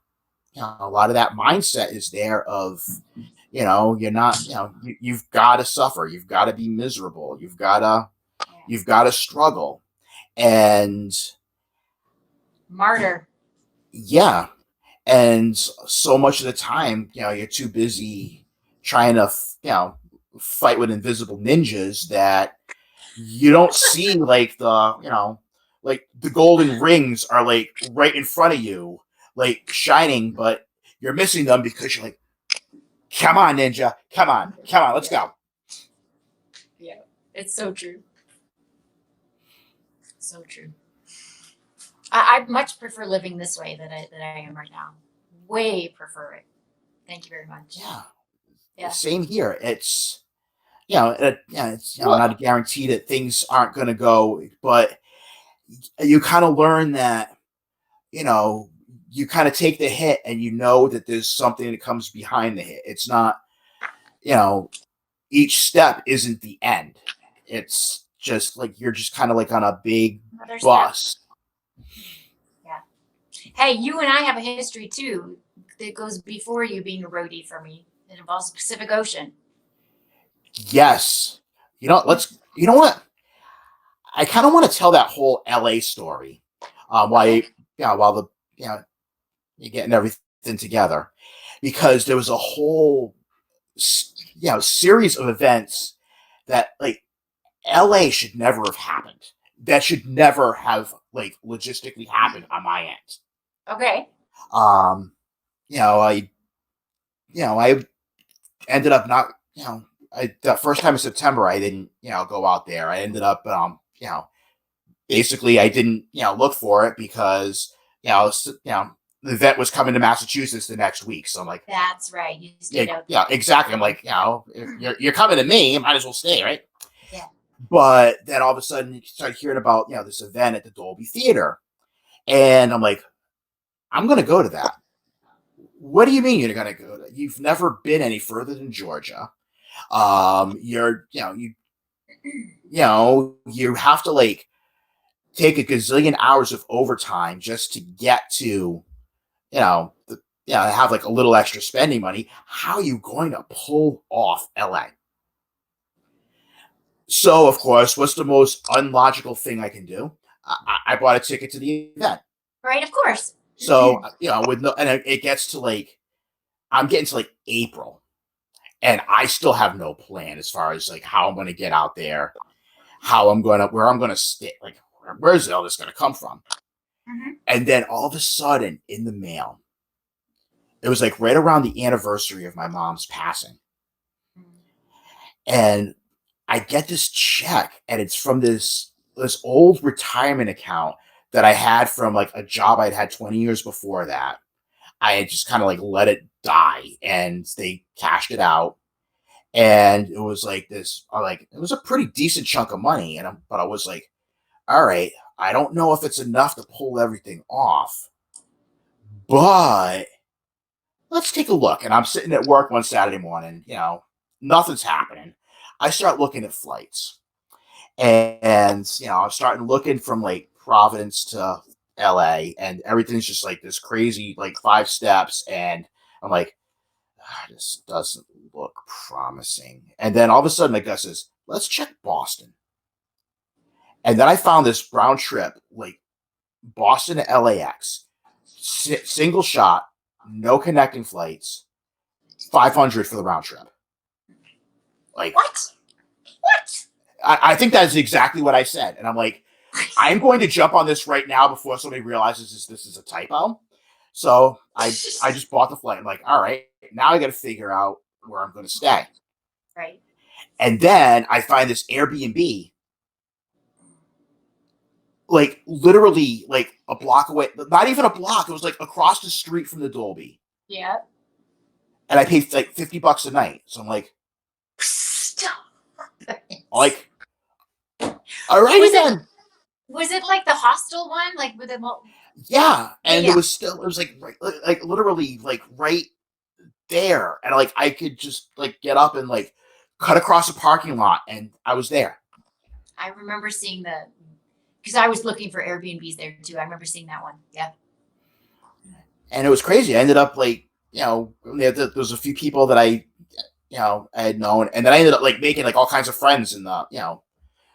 a lot of that mindset is there of, you're not, you've got to suffer. You've got to be miserable. You've got to struggle. And martyr. Yeah. And so much of the time, you're too busy trying to, fight with invisible ninjas that you don't see like like the golden rings are like right in front of you, like shining, but you're missing them because you're like, come on, ninja, come on, let's go. Yeah, it's so true. So true. I much prefer living this way that I am right now. Way prefer it. Thank you very much. Yeah. Same here. It's it's not a guarantee that things aren't going to go, but you kind of learn that you kind of take the hit and that there's something that comes behind the hit. It's not each step isn't the end. It's just like you're just kind of like on a big bus. Yeah. Hey, you and I have a history too that goes before you being a roadie for me. It involves the Pacific Ocean. Yes. You know what? I kind of want to tell that whole LA story. While you're getting everything together, because there was a whole series of events that like LA should never have happened. That should never have like logistically happened on my end. Okay. I ended up not, the first time in September, I didn't, go out there. I ended up, basically I didn't, look for it because, the event was coming to Massachusetts the next week. So I'm like, that's right. You stayed out there. Yeah, exactly. I'm like, if you're coming to me, you might as well stay, right? Yeah. But then all of a sudden you start hearing about, this event at the Dolby Theater. And I'm like, I'm going to go to that. What do you mean you're going to go to? You've never been any further than Georgia. You have to like take a gazillion hours of overtime just to get to, have like a little extra spending money. How are you going to pull off LA? So, of course, what's the most unlogical thing I can do? I bought a ticket to the event. Right, of course. So, it gets to like, I'm getting to like April, and I still have no plan as far as like how I'm going to get out there, where I'm going to stay, like where's all this going to come from? Mm-hmm. And then all of a sudden in the mail, it was like right around the anniversary of my mom's passing. And I get this check, and it's from this old retirement account that I had from like a job I'd had 20 years before that. I had just kind of like let it die, and they cashed it out. And it was like this, it was a pretty decent chunk of money. But I was like, all right, I don't know if it's enough to pull everything off, but let's take a look. And I'm sitting at work one Saturday morning, nothing's happening. I start looking at flights, and I'm starting looking from like Providence to LA, and everything's just like this crazy, like 5 steps, and I'm like, this doesn't look promising. And then all of a sudden, my gut says, let's check Boston. And then I found this round trip, like Boston to LAX, single shot, no connecting flights, 500 for the round trip. Like, What? What? I think that is exactly what I said. And I'm like, I'm going to jump on this right now before somebody realizes this is a typo. So I just bought the flight. I'm like, all right, now I got to figure out where I'm going to stay. Right. And then I find this Airbnb, like literally like a block away, not even a block. It was like across the street from the Dolby. Yeah. And I paid like $50 a night. So I'm like, Stop. all right then. Was it like the hostel one? Like with the Yeah, and Yeah. it was like like literally like right there, and like I could just like get up and like cut across a parking lot, and I was there. I remember seeing because I was looking for Airbnbs there too. I remember seeing that one. Yeah. And it was crazy. I ended up like there was a few people that I had known, and then I ended up like making like all kinds of friends in the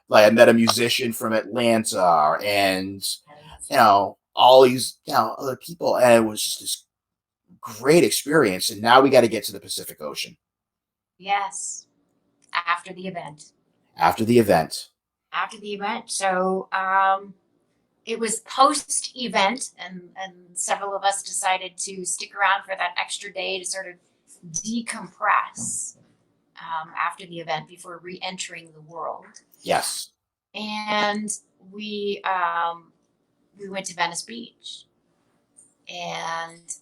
like I met a musician from Atlanta, and all these other people, and it was just this great experience. And now we got to get to the Pacific Ocean. Yes. After the event. After the event. So it was post event, and several of us decided to stick around for that extra day to sort of decompress after the event before re-entering the world. Yes. And we went to Venice Beach, and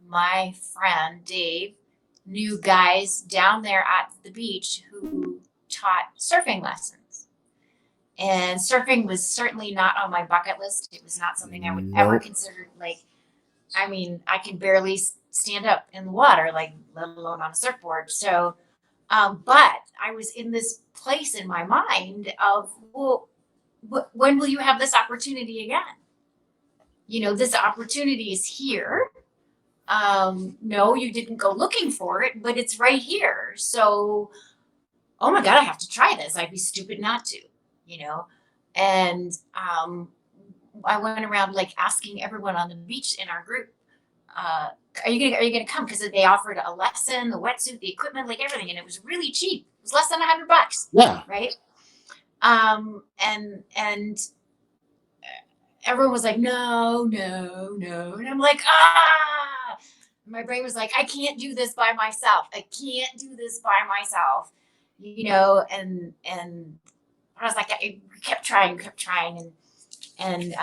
my friend Dave knew guys down there at the beach who taught surfing lessons. And surfing was certainly not on my bucket list. It was not something I would ever consider. Like, I mean, I can barely stand up in the water, like let alone on a surfboard. So, but I was in this place in my mind of, well, when will you have this opportunity again? This opportunity is here. No, you didn't go looking for it, but it's right here. So, oh my God, I have to try this. I'd be stupid not to, And I went around like asking everyone on the beach in our group, are you gonna come? Because they offered a lesson, the wetsuit, the equipment, like everything, and it was really cheap. It was less than $100. Yeah. Right. And everyone was like, no, and I'm like, my brain was like, I can't do this by myself. And I was like, I kept trying, and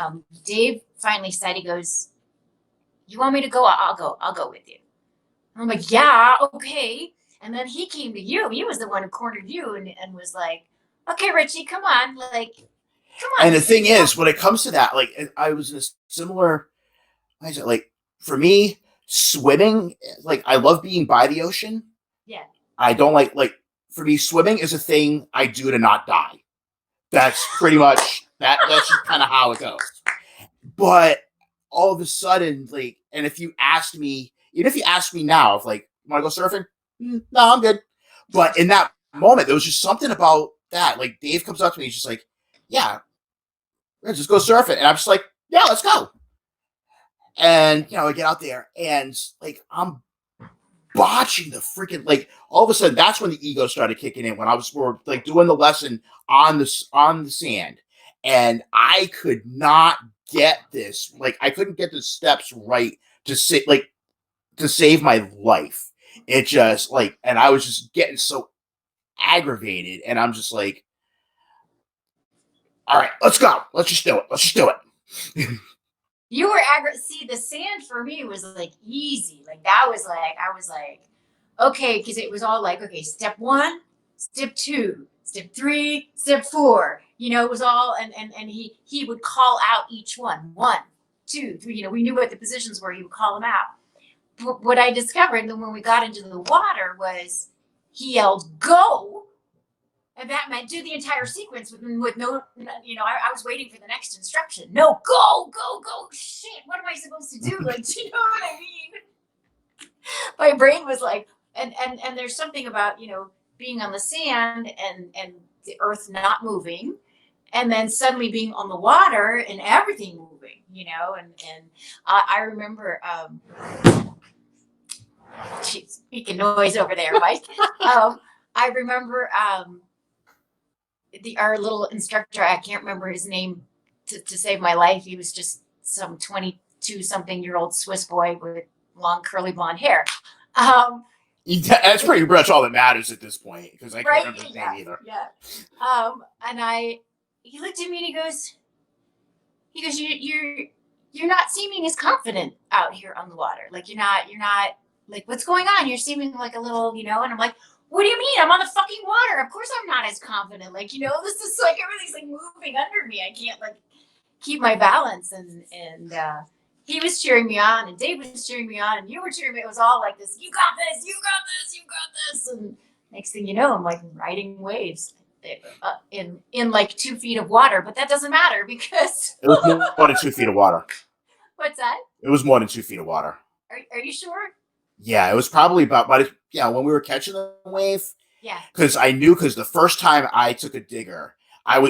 Dave finally said, he goes, you want me to go? I'll go with you. And I'm like, yeah, okay. And then he came to you. He was the one who cornered you and was like, okay, Richie, come on. Like, come on. And the thing is, when it comes to that, like I was in a similar, like for me, swimming, like I love being by the ocean. Yeah. I don't like for me, swimming is a thing I do to not die. That's pretty much that's just kind of how it goes. But all of a sudden, like, and if you ask me now, if like, want to go surfing? No, I'm good. But in that moment, there was just something about that. Like Dave comes up to me, he's just like, yeah, let's just go surfing. And I'm just like, yeah, let's go. And, I get out there and like, I'm botching the freaking, like all of a sudden, that's when the ego started kicking in when we're like doing the lesson on the sand. And I could not get this, like I couldn't get the steps right to save my life. It just like, and I was just getting so aggravated, and I'm just like, all right, let's go. Let's just do it. You were see, the sand for me was like easy. Like that was like, I was like, okay, because it was all like, okay, step 1, step 2, step 3, step 4. It was all, and he would call out each one, 1, 2, 3. We knew what the positions were. He would call them out. But what I discovered when we got into the water was he yelled, go. And that meant do the entire sequence with no, you know, I was waiting for the next instruction. No, go, go, go. Shit, what am I supposed to do? Like, do you know what I mean? My brain was like, and there's something about, you know, being on the sand and the earth not moving, and then suddenly being on the water and everything moving, you know, and I remember, geez, making noise over there, Mike. I remember our little instructor. I can't remember his name to save my life. He was just some 22-something-year-old Swiss boy with long curly blonde hair. That's pretty much all that matters at this point, because I can't remember his name either. Yeah. And he looked at me and he goes, you're not seeming as confident out here on the water. Like you're not like, what's going on? You're seeming like a little, you know. And I'm like, what do you mean? I'm on the fucking water. Of course I'm not as confident. Like, you know, this is like everything's like moving under me. I can't like keep my balance. And he was cheering me on, and Dave was cheering me on, and you were cheering me. It was all like this, you got this, you got this, you got this. And next thing you know, I'm like riding waves in like 2 feet of water, but that doesn't matter because it was more than 2 feet of water. What's that? It was more than 2 feet of water. Are you sure? Yeah, it was probably about, but yeah, when we were catching the wave. Yeah. Because I knew, because the first time I took a digger,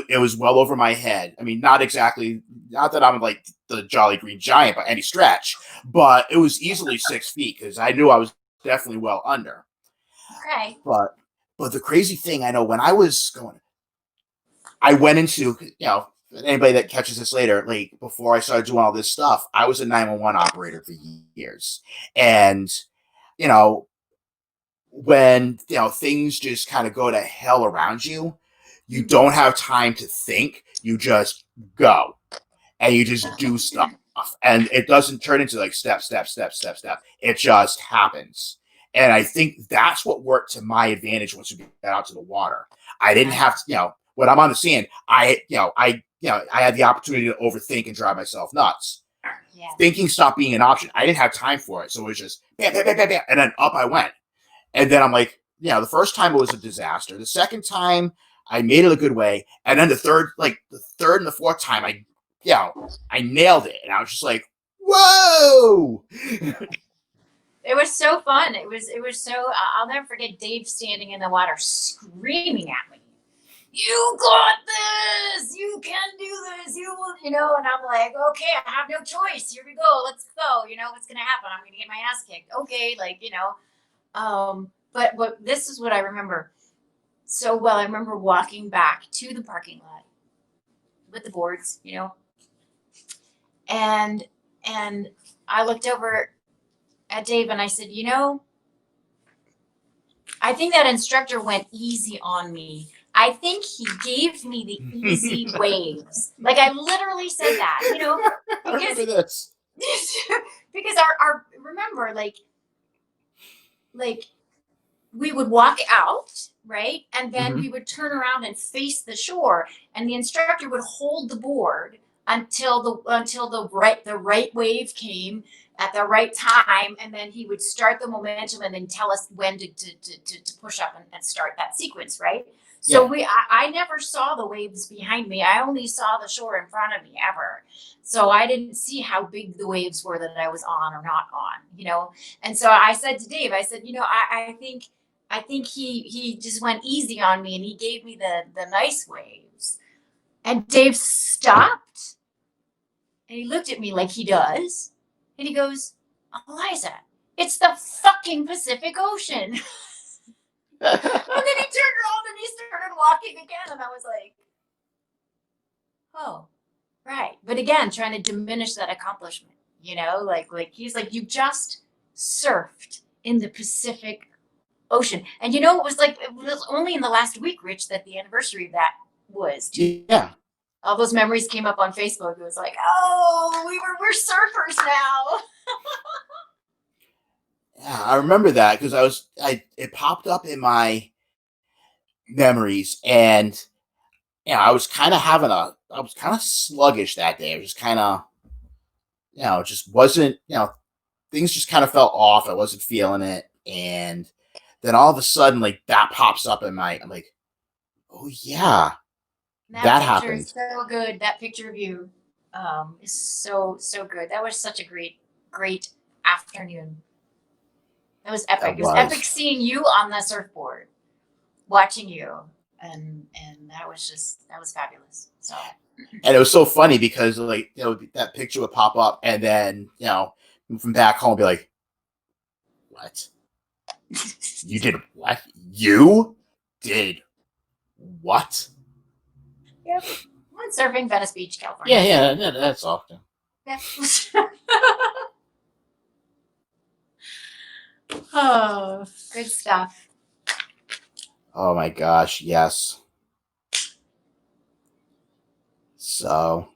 it was well over my head. I mean, not that I'm like the Jolly Green Giant by any stretch, but it was easily 6 feet because I knew I was definitely well under. Okay. But the crazy thing, I know when I was going, I went into, you know, anybody that catches this later, like before I started doing all this stuff, I was a 911 operator for years. And, you know, when, you know, things just kind of go to hell around you, you don't have time to think. You just go and you just do stuff. And it doesn't turn into like step. It just happens. And I think that's what worked to my advantage once we got out to the water. I didn't have to, you know, when I'm on the sand, I had the opportunity to overthink and drive myself nuts. Yeah. Thinking stopped being an option. I didn't have time for it. So it was just bam, bam, bam, bam, bam, and then up I went. And then I'm like, you know, the first time it was a disaster. The second time I made it a good way. And then the third and the fourth time, I nailed it. And I was just like, whoa. It was so fun. It was so, I'll never forget Dave standing in the water screaming at me. You got this. You can do this. You will, you know. And I'm like, okay, I have no choice. Here we go. Let's go. You know, what's going to happen? I'm going to get my ass kicked. Okay. Like, you know. But this is what I remember so well. I remember walking back to the parking lot with the boards, you know, and I looked over at Dave and I said, you know, I think that instructor went easy on me. I think he gave me the easy waves. Like I literally said that, you know, I remember this. because our remember, like we would walk out, right? And then we would turn around and face the shore, and the instructor would hold the board until the right wave came at the right time, and then he would start the momentum and then tell us when to push up and start that sequence, right? So I never saw the waves behind me. I only saw the shore in front of me ever. So I didn't see how big the waves were that I was on or not on, you know? And so I said to Dave, I said, you know, I think he just went easy on me and he gave me the nice waves. And Dave stopped and he looked at me like he does. And he goes, Eliza, it's the fucking Pacific Ocean. And then he turned around and he started walking again. And I was like, oh, right. But again, trying to diminish that accomplishment, you know, like he's like, you just surfed in the Pacific Ocean. And you know, it was only in the last week, Rich, that the anniversary of that was. Yeah. All those memories came up on Facebook. It was like, oh, we're surfers now. Yeah, I remember that because it popped up in my memories, and I was kind of sluggish that day. I was just kind of, just wasn't, things just kind of felt off. I wasn't feeling it, and then all of a sudden, like that pops up I'm like, Oh yeah, That that picture is happened. so good. That picture of you is so good. That was such a great afternoon. That was epic. That It was epic was. seeing you on the surfboard, watching you, and that was fabulous. So And it was so funny because like that picture would pop up, and then from back home be like, "What? You did what? You did what?" yep, went surfing Venice Beach, California. Yeah, that's all. Yeah. Oh, good stuff. Oh my gosh, yes. So,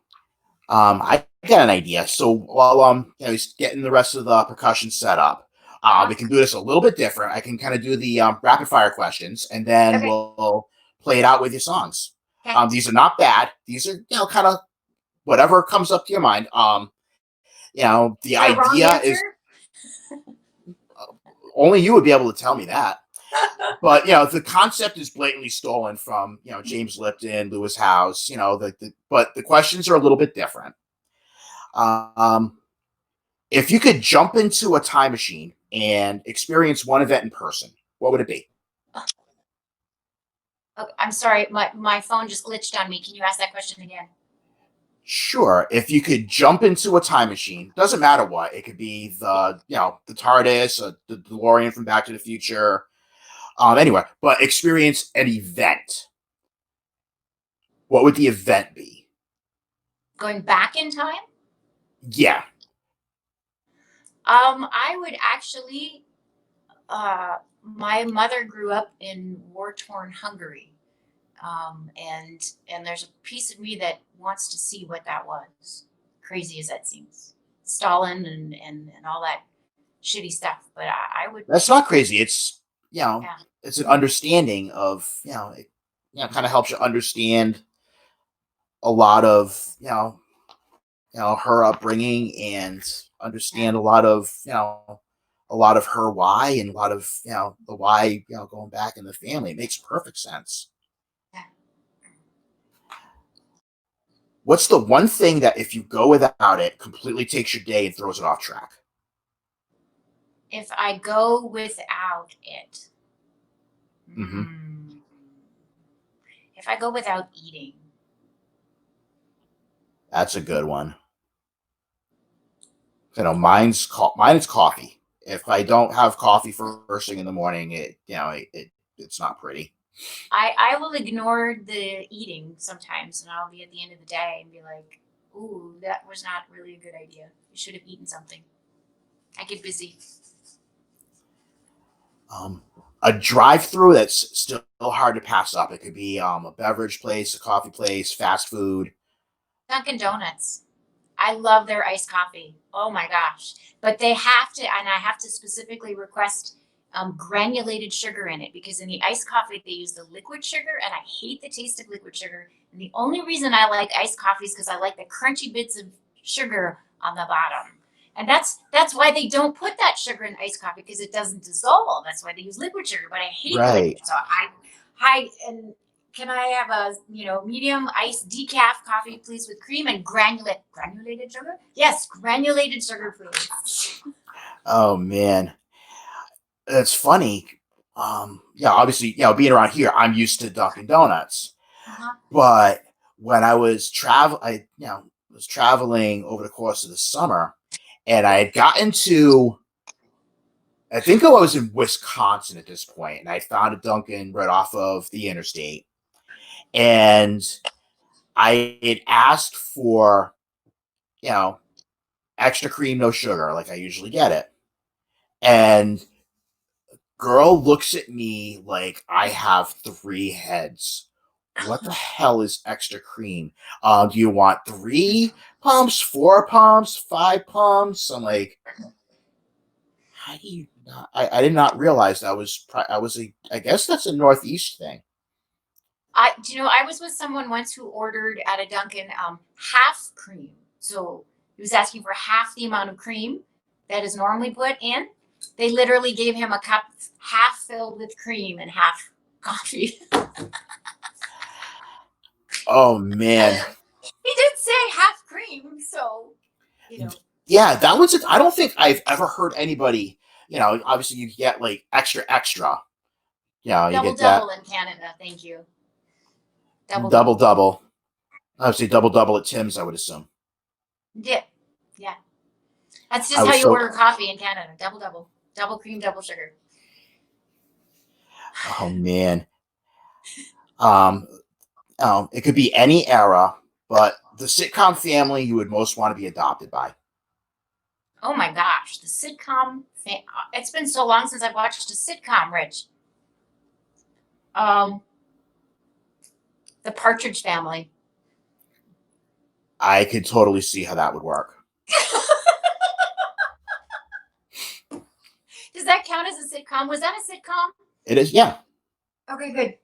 I got an idea. So while he's getting the rest of the percussion set up, Uh-huh. we can do this a little bit different. I can kind of do the rapid fire questions, and then Okay. we'll play it out with your songs. Okay. These are not bad. These are kind of whatever comes up to your mind. The Is there a wrong idea answer? is only you would be able to tell me that. But the concept is blatantly stolen from James Lipton, Lewis House. But the questions are a little bit different. Um, if you could jump into a time machine and experience one event in person, what would it be? Okay, I'm sorry, my phone just glitched on me. Can you ask that question again? Sure. If you could jump into a time machine, doesn't matter what. It could be the TARDIS, or the DeLorean from Back to the Future. Anyway, but experience an event. What would the event be? Going back in time? Yeah. I would actually my mother grew up in war-torn Hungary. And there's a piece of me that wants to see what that was. Crazy as that seems. Stalin and all that shitty stuff. But I would, That's not crazy. It's yeah. it's an understanding of it, kind of helps you understand a lot of her upbringing and Yeah. understand a lot of her why and a lot of the why going back in the family. It makes perfect sense. Yeah. What's the one thing that if you go without it completely takes your day and throws it off track? If I go without it, Mm-hmm. hmm, if I go without eating, That's a good one. Mine's coffee. If I don't have coffee first thing in the morning, it's not pretty. I will ignore the eating sometimes, and I'll be at the end of the day and be like, "Ooh, that was not really a good idea. You should have eaten something." I get busy. Um, a drive-through that's still hard to pass up. It could be a beverage place, a coffee place, fast food. Dunkin' Donuts. I love their iced coffee. Oh my gosh. But they have to, and I have to specifically request granulated sugar in it because in the iced coffee, they use the liquid sugar, and I hate the taste of liquid sugar. And the only reason I like iced coffee is because I like the crunchy bits of sugar on the bottom. And that's why they don't put that sugar in iced coffee because it doesn't dissolve. That's why they use liquid sugar. But I hate the Right. liquid. So and can I have a medium iced decaf coffee, please, with cream and granulated sugar? Yes, granulated sugar, please. Oh man, it's funny. Obviously, being around here, I'm used to Dunkin' Donuts, Uh-huh. but when I was traveling over the course of the summer, and I had gotten to, I think I was in Wisconsin at this point, and I found a Dunkin' right off of the interstate, and I had asked for, you know, extra cream, no sugar, like I usually get it. And girl looks at me like I have three heads. What the hell is extra cream? Do you want 3 pumps, 4 pumps, 5 pumps? I'm like, how do you not? I did not realize that I guess that's a Northeast thing. I was with someone once who ordered at a Dunkin' half cream. So he was asking for half the amount of cream that is normally put in. They literally gave him a cup half filled with cream and half coffee. Oh man. He did say half cream, so Yeah, that one's. I don't think I've ever heard anybody. Obviously you get like extra extra. You double get that double in Canada. Thank you. Double double double. double. I would say double double at Tim's. I would assume. Yeah, yeah. That's I just how was you so. order coffee in Canada. Double double, double cream, double sugar. Oh man. Um. It could be any era, but the sitcom family you would most want to be adopted by. Oh my gosh, the sitcom. It's been so long since I've watched a sitcom, Rich. Um, the Partridge Family. I could totally see how that would work. Does that count as a sitcom? Was that a sitcom? It is, yeah. Okay, good.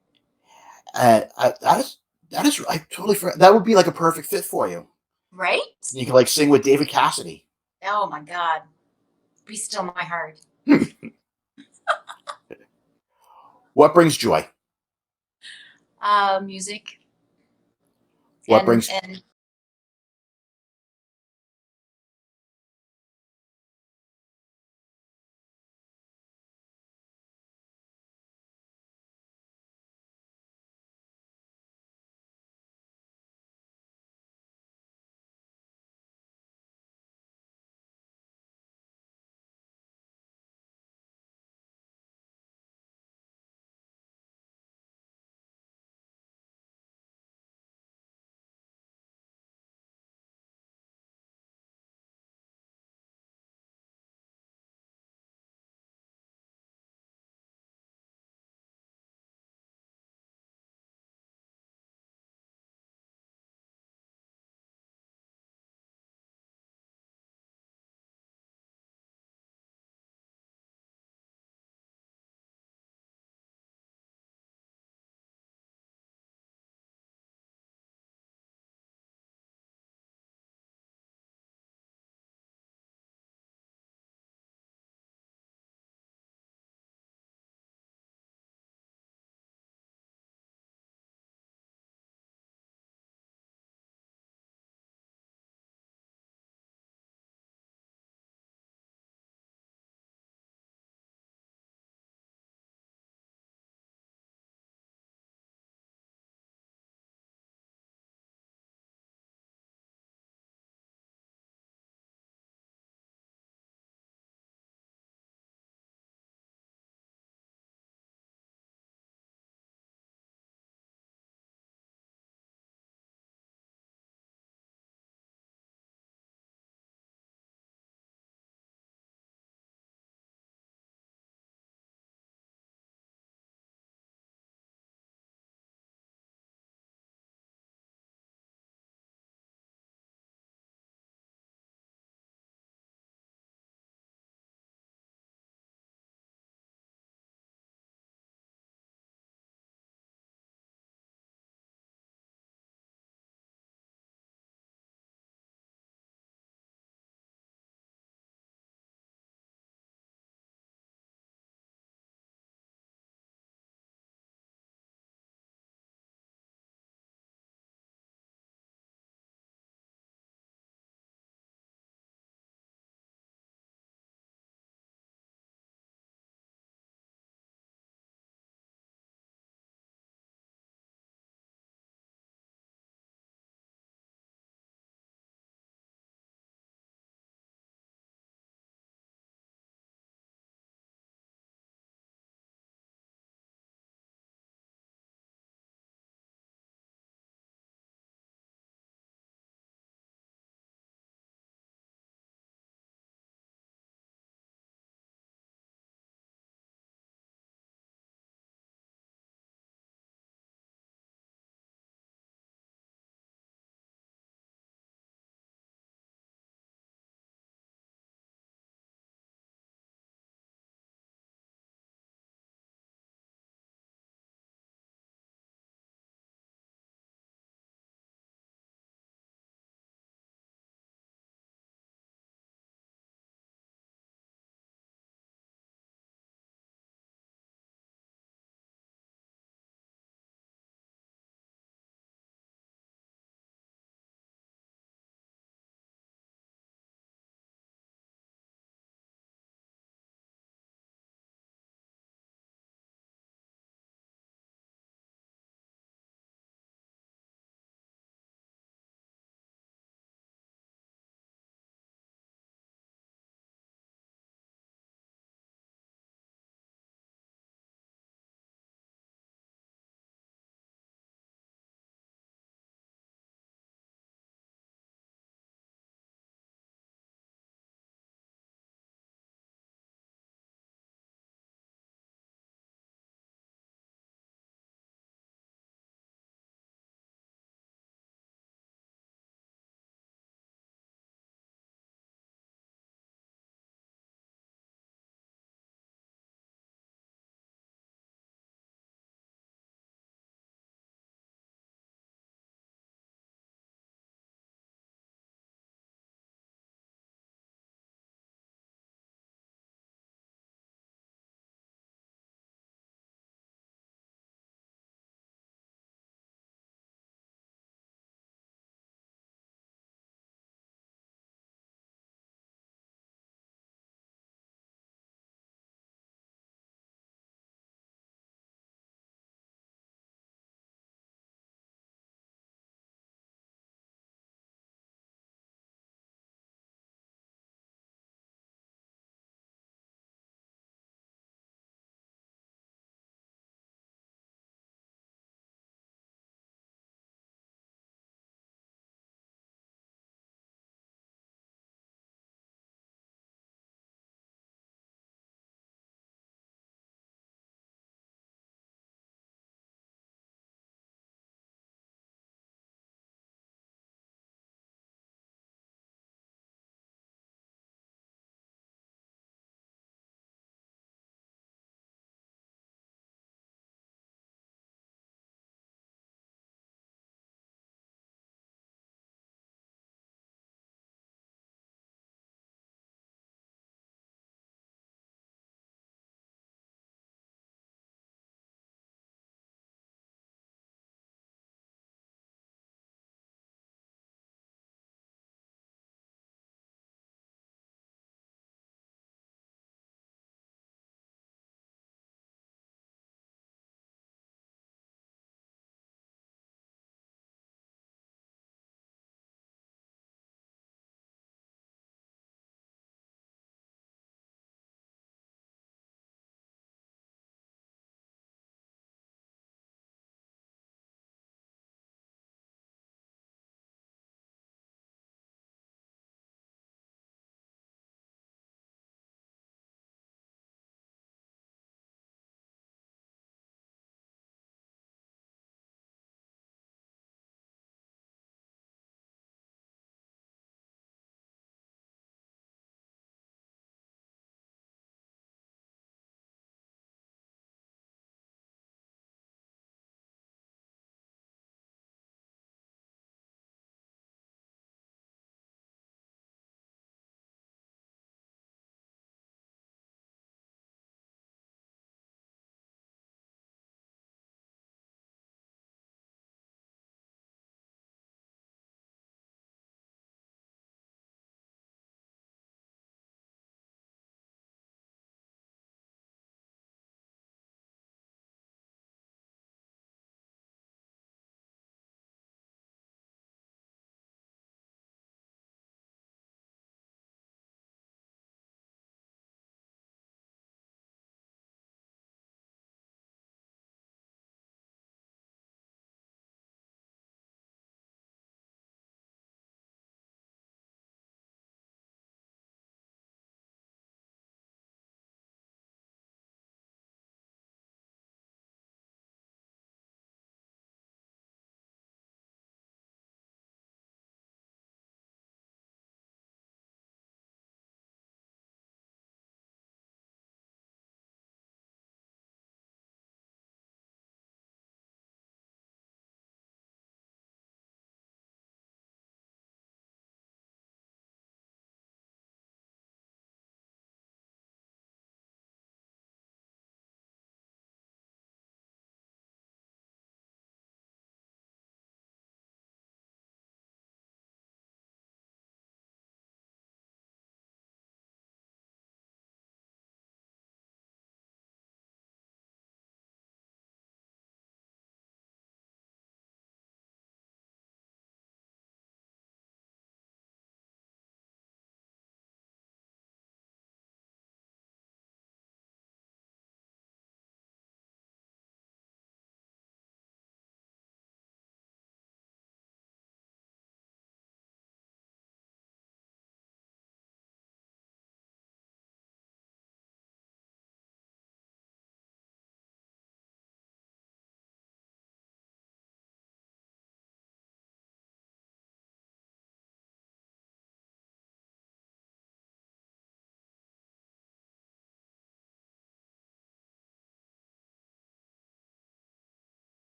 That is. I totally forgot. That would be like a perfect fit for you. Right? You could like sing with David Cassidy. Oh my God. Be still my heart. What brings joy? Music. What and, brings and